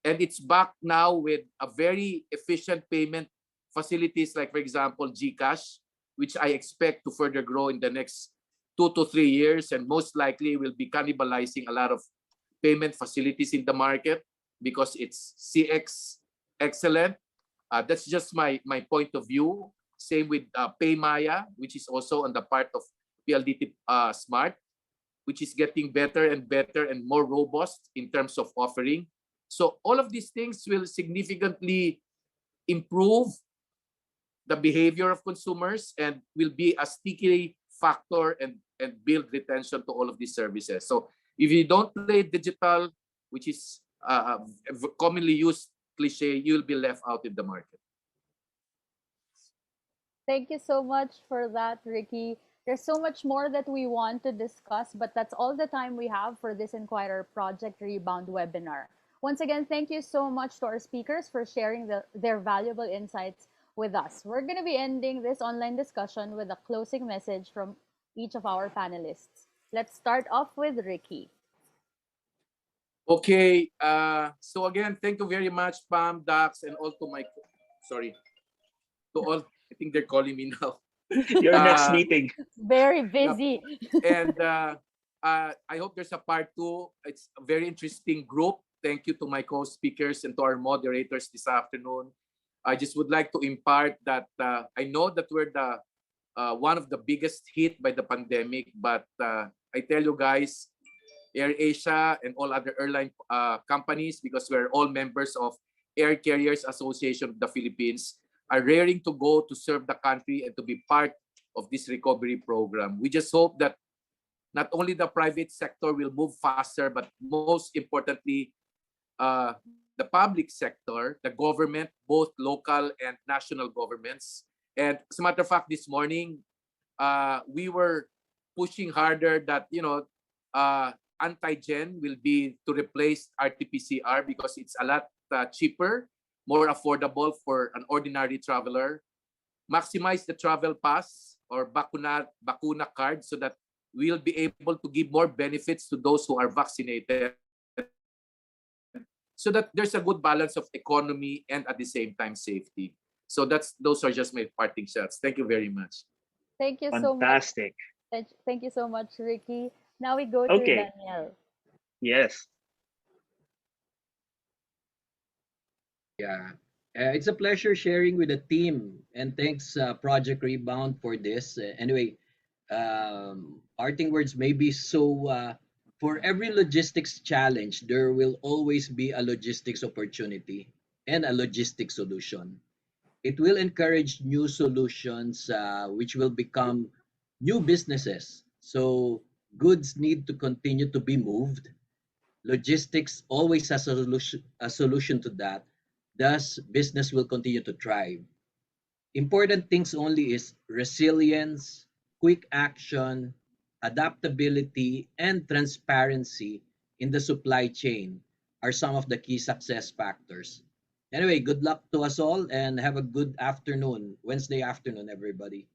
And it's back now with a very efficient payment facilities like, for example, GCash, which I expect to further grow in the next 2 to 3 years, and most likely will be cannibalizing a lot of payment facilities in the market because it's CX excellent. That's just my point of view. Same with PayMaya, which is also on the part of PLDT Smart, which is getting better and better and more robust in terms of offering. So all of these things will significantly improve the behavior of consumers and will be a sticky factor and and build retention to all of these services. So if you don't play digital, which is commonly used cliche, you'll be left out in the market. Thank you so much for that, Ricky. There's so much more that we want to discuss, but that's all the time we have for this Inquirer Project Rebound webinar. Once again, thank you so much to our speakers for sharing their valuable insights with us. We're going to be ending this online discussion with a closing message from each of our panelists. Let's start off with Ricky. Okay, so again, thank you very much, Pam, Dax, and all to my, to all, I think they're calling me now. Your next meeting. Very busy. And I hope there's a part two. It's a very interesting group. Thank you to my co-speakers and to our moderators this afternoon. I just would like to impart that I know that we're the one of the biggest hit by the pandemic, but I tell you guys, AirAsia and all other airline companies, because we're all members of Air Carriers Association of the Philippines, are raring to go to serve the country and to be part of this recovery program. We just hope that not only the private sector will move faster, but most importantly, the public sector, the government, both local and national governments. And as a matter of fact, this morning, we were pushing harder that, antigen will be to replace RT-PCR because it's a lot cheaper, more affordable for an ordinary traveler. Maximize the travel pass or bakuna card so that we'll be able to give more benefits to those who are vaccinated, so that there's a good balance of economy and at the same time safety. So those are just my parting shots. Thank you very much. Thank you Fantastic. so much. Thank you so much, Ricky. Now we go to Okay. Daniel. Yes. Yeah, it's a pleasure sharing with the team, and thanks Project Rebound for this. Anyway, parting words maybe so. For every logistics challenge, there will always be a logistics opportunity and a logistics solution. It will encourage new solutions, which will become new businesses. So goods need to continue to be moved. Logistics always has a solution to that. Thus, business will continue to thrive. Important things only is resilience, quick action, adaptability, and transparency in the supply chain are some of the key success factors. Anyway, good luck to us all and have a good afternoon, Wednesday afternoon, everybody.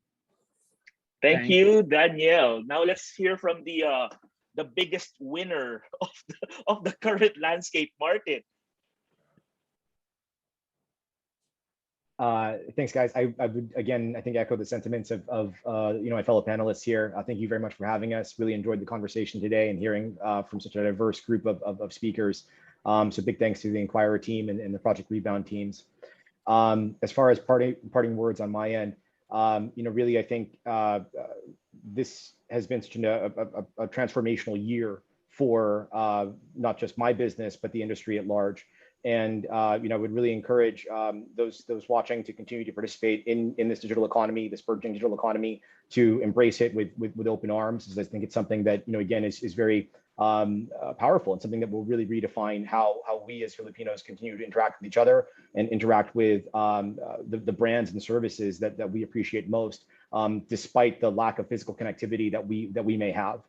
Thank you, Danielle. Now let's hear from the biggest winner of the current landscape market. Thanks, guys. I would, again, I think echo the sentiments of my fellow panelists here. Thank you very much for having us. Really enjoyed the conversation today and hearing from such a diverse group of speakers. So big thanks to the Inquirer team and the Project Rebound teams. As far as parting words on my end, really, I think this has been such a transformational year for not just my business, but the industry at large. And would really encourage those watching to continue to participate in this digital economy, this burgeoning digital economy, to embrace it with open arms. Because I think it's something that again is very powerful and something that will really redefine how we as Filipinos continue to interact with each other and interact with the brands and services that we appreciate most, despite the lack of physical connectivity that we may have.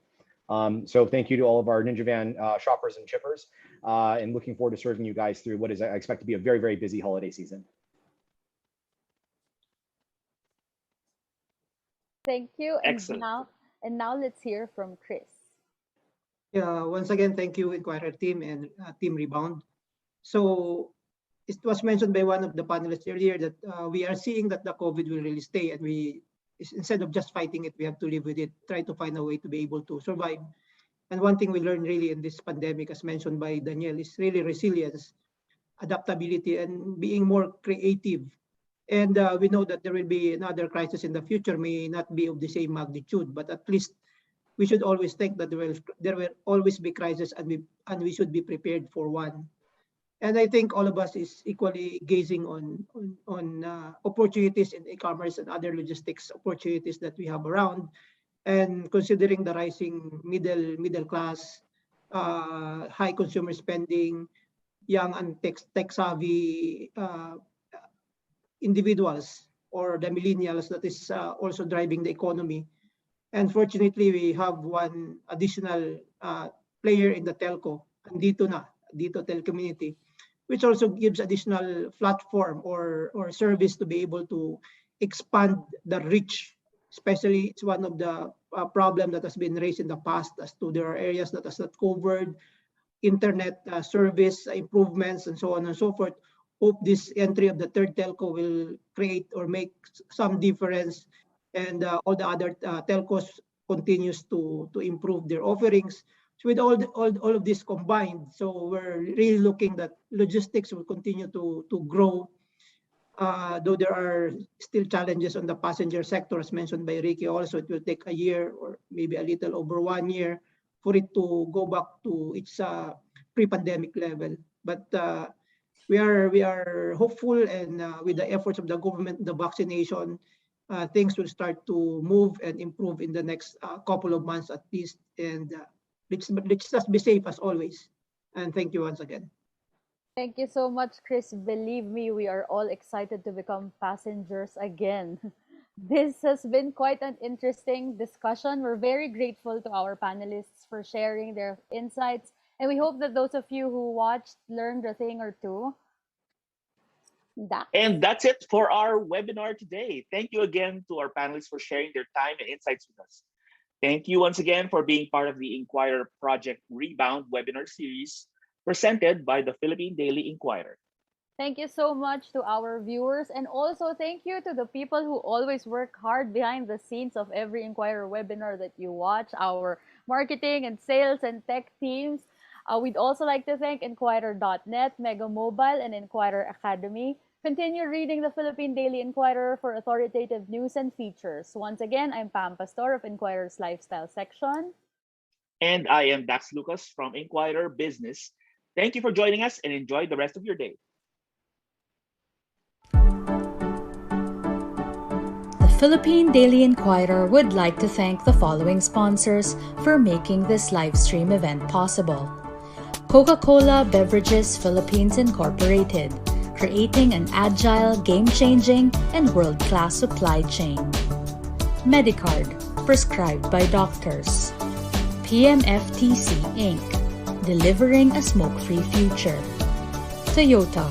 So thank you to all of our Ninja Van shoppers and shippers, and looking forward to serving you guys through what is, I expect to be a very, very busy holiday season. Thank you. Excellent. And now let's hear from Chris. Yeah, once again, thank you, Inquirer team and Team Rebound. So it was mentioned by one of the panelists earlier that we are seeing that the COVID will really stay, and instead of just fighting it, we have to live with it, try to find a way to be able to survive. And one thing we learned really in this pandemic, as mentioned by Danielle, is really resilience, adaptability, and being more creative. And we know that there will be another crisis in the future, may not be of the same magnitude, but at least we should always think that there will always be crisis, and we should be prepared for one. And I think all of us is equally gazing on opportunities in e-commerce and other logistics opportunities that we have around. And considering the rising middle class, high consumer spending, young and tech savvy individuals, or the millennials, that is also driving the economy. And fortunately, we have one additional player in the telco, and dito telecommunity, which also gives additional platform or service to be able to expand the reach. Especially, it's one of the problem that has been raised in the past as to there are areas that is not covered, internet service improvements, and so on and so forth. Hope this entry of the third telco will create or make some difference, and all the other telcos continues to improve their offerings. So with all of this combined, so we're really looking that logistics will continue to grow, though there are still challenges on the passenger sector, as mentioned by Ricky. Also, it will take a year or maybe a little over 1 year for it to go back to its pre-pandemic level. But we are hopeful, and with the efforts of the government, the vaccination, things will start to move and improve in the next couple of months at least. And let's just be safe as always. And thank you once again. Thank you so much, Chris. Believe me, we are all excited to become passengers again. This has been quite an interesting discussion. We're very grateful to our panelists for sharing their insights, and we hope that those of you who watched learned a thing or two. And that's it for our webinar today. Thank you again to our panelists for sharing their time and insights with us. Thank you once again for being part of the Inquirer Project Rebound webinar series presented by the Philippine Daily Inquirer. Thank you so much to our viewers, and also thank you to the people who always work hard behind the scenes of every Inquirer webinar that you watch, our marketing and sales and tech teams. We'd also like to thank Inquirer.net, Mega Mobile, and Inquirer Academy. Continue reading the Philippine Daily Inquirer for authoritative news and features. Once again, I'm Pam Pastor of Inquirer's Lifestyle section. And I am Dax Lucas from Inquirer Business. Thank you for joining us, and enjoy the rest of your day. The Philippine Daily Inquirer would like to thank the following sponsors for making this live stream event possible. Coca-Cola Beverages Philippines Incorporated, creating an agile, game-changing, and world-class supply chain. Medicard, prescribed by doctors. PMFTC Inc., delivering a smoke-free future. Toyota,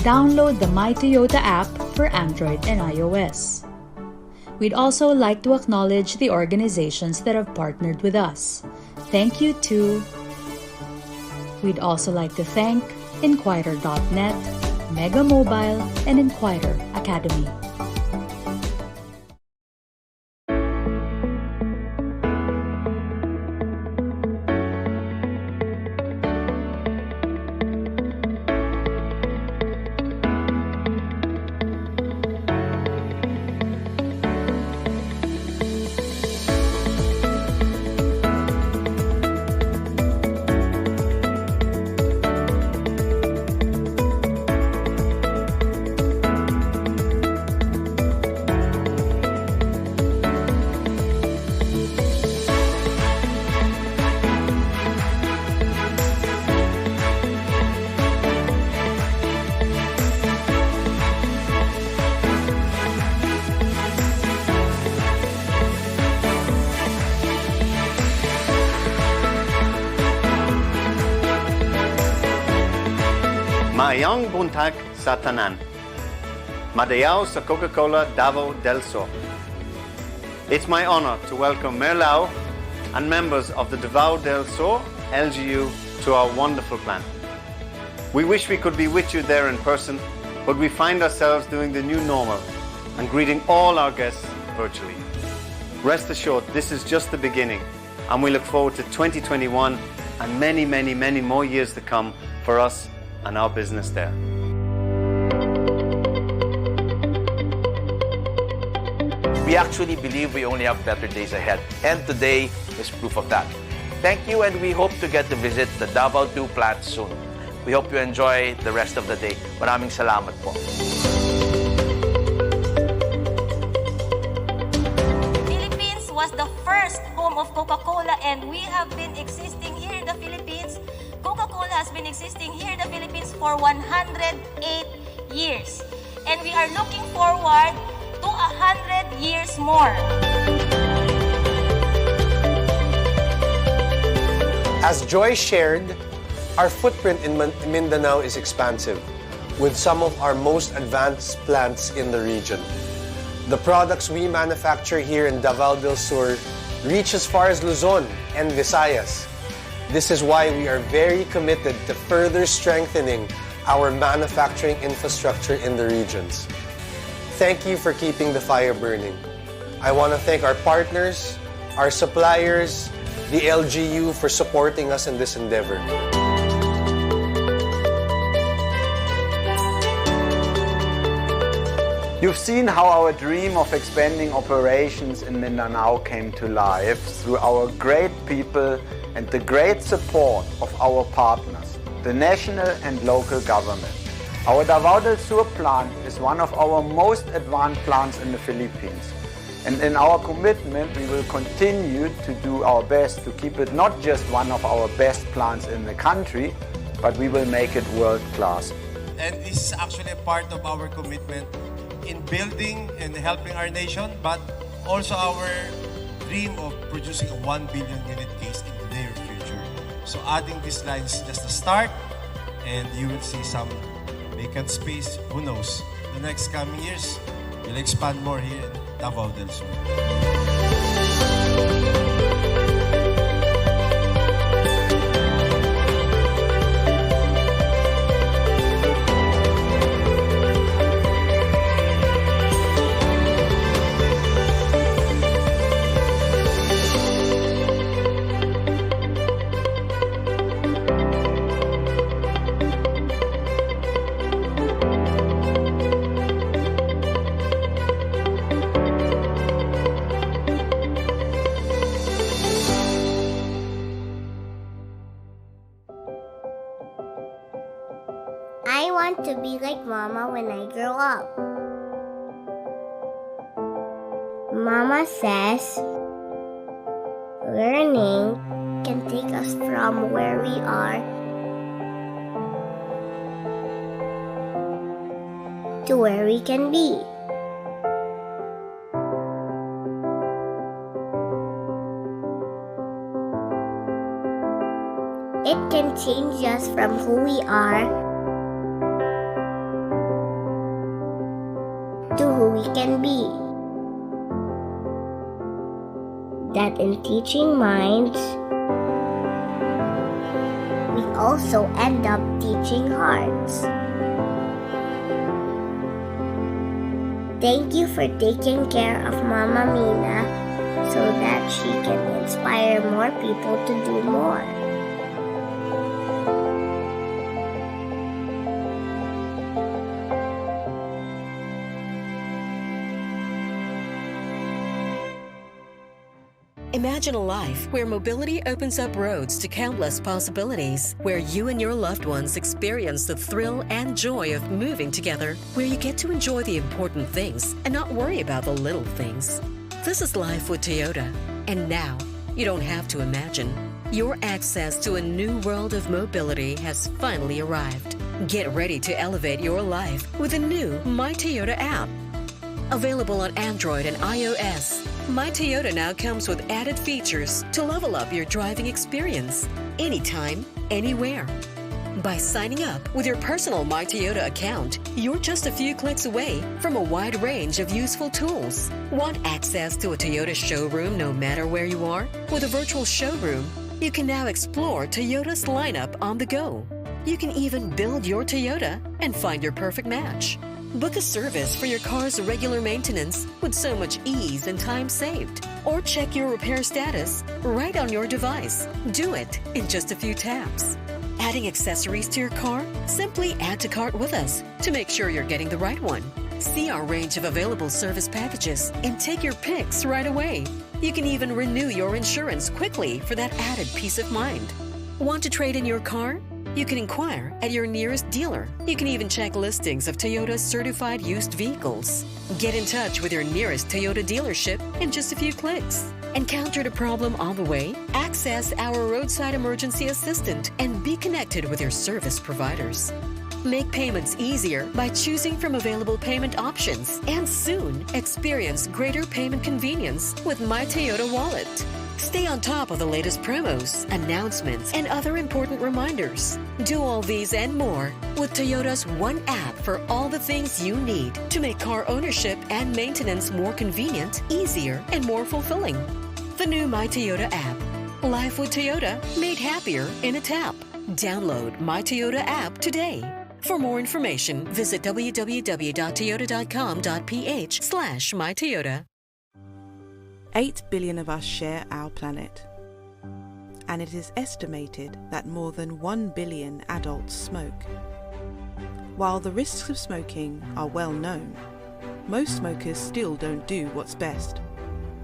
download the My Toyota app for Android and iOS. We'd also like to acknowledge the organizations that have partnered with us. Thank you to... We'd also like to thank Inquirer.net, Mega Mobile, and Inquirer Academy. Maayong buntag sa tanan. Madayaw sa Coca-Cola Davao del Sur. It's my honor to welcome Mayor Lau and members of the Davao del Sur LGU to our wonderful plant. We wish we could be with you there in person, but we find ourselves doing the new normal and greeting all our guests virtually. Rest assured, this is just the beginning, and we look forward to 2021 and many, many, many more years to come for us and our business there. We actually believe we only have better days ahead, and today is proof of that. Thank you, and we hope to get to visit the Davao 2 plant soon. We hope you enjoy the rest of the day. Maraming salamat po. Philippines was the first first home of Coca-Cola, and we have been existing here in the Philippines. Coca-Cola has been existing here in the Philippines for 108 years. And we are looking forward to 100 years more. As Joy shared, our footprint in Mindanao is expansive, with some of our most advanced plants in the region. The products we manufacture here in Davao del Sur reach as far as Luzon and Visayas. This is why we are very committed to further strengthening our manufacturing infrastructure in the regions. Thank you for keeping the fire burning. I want to thank our partners, our suppliers, the LGU for supporting us in this endeavor. You've seen how our dream of expanding operations in Mindanao came to life through our great people and the great support of our partners, the national and local government. Our Davao del Sur plant is one of our most advanced plants in the Philippines. And in our commitment, we will continue to do our best to keep it not just one of our best plants in the country, but we will make it world-class. And this is actually a part of our commitment in building and helping our nation, but also our dream of producing a 1 billion unit case in the near future. So adding this line is just a start, and you will see some vacant space. Who knows? The next coming years, we'll expand more here in Davao del Sur. I want to be like Mama when I grow up. Mama says learning can take us from where we are to where we can be. It can change us from who we are to who we can be. That in teaching minds, we also end up teaching hearts. Thank you for taking care of Mama Mina so that she can inspire more people to do more. Imagine a life where mobility opens up roads to countless possibilities, where you and your loved ones experience the thrill and joy of moving together, where you get to enjoy the important things and not worry about the little things. This is life with Toyota. And now, you don't have to imagine. Your access to a new world of mobility has finally arrived. Get ready to elevate your life with a new My Toyota app. Available on Android and iOS, My Toyota now comes with added features to level up your driving experience, anytime, anywhere. By signing up with your personal My Toyota account, you're just a few clicks away from a wide range of useful tools. Want access to a Toyota showroom no matter where you are? With a virtual showroom, you can now explore Toyota's lineup on the go. You can even build your Toyota and find your perfect match. Book a service for your car's regular maintenance with so much ease and time saved. Or check your repair status right on your device. Do it in just a few taps. Adding accessories to your car? Simply add to cart with us to make sure you're getting the right one. See our range of available service packages and take your picks right away. You can even renew your insurance quickly for that added peace of mind. Want to trade in your car? You can inquire at your nearest dealer. You can even check listings of Toyota's certified used vehicles. Get in touch with your nearest Toyota dealership in just a few clicks. Encountered a problem on the way? Access our roadside emergency assistant and be connected with your service providers. Make payments easier by choosing from available payment options and soon experience greater payment convenience with My Toyota Wallet. Stay on top of the latest promos, announcements, and other important reminders. Do all these and more with Toyota's one app for all the things you need to make car ownership and maintenance more convenient, easier, and more fulfilling. The new My Toyota app. Life with Toyota made happier in a tap. Download My Toyota app today. For more information, visit www.toyota.com.ph/mytoyota. 8 billion of us share our planet, and it is estimated that more than 1 billion adults smoke. While the risks of smoking are well known, most smokers still don't do what's best: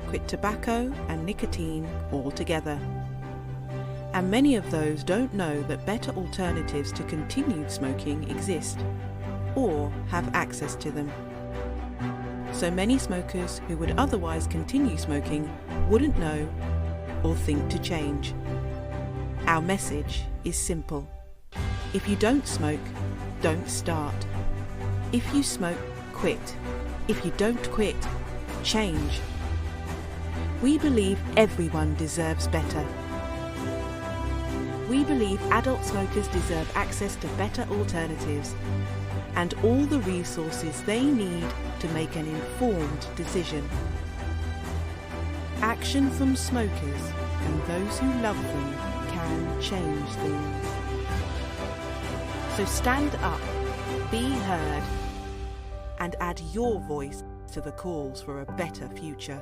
quit tobacco and nicotine altogether. And many of those don't know that better alternatives to continued smoking exist, or have access to them. So many smokers who would otherwise continue smoking wouldn't know or think to change. Our message is simple. If you don't smoke, don't start. If you smoke, quit. If you don't quit, change. We believe everyone deserves better. We believe adult smokers deserve access to better alternatives and all the resources they need to make an informed decision. Action from smokers and those who love them can change things. So stand up, be heard, and add your voice to the calls for a better future.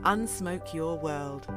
Unsmoke your world.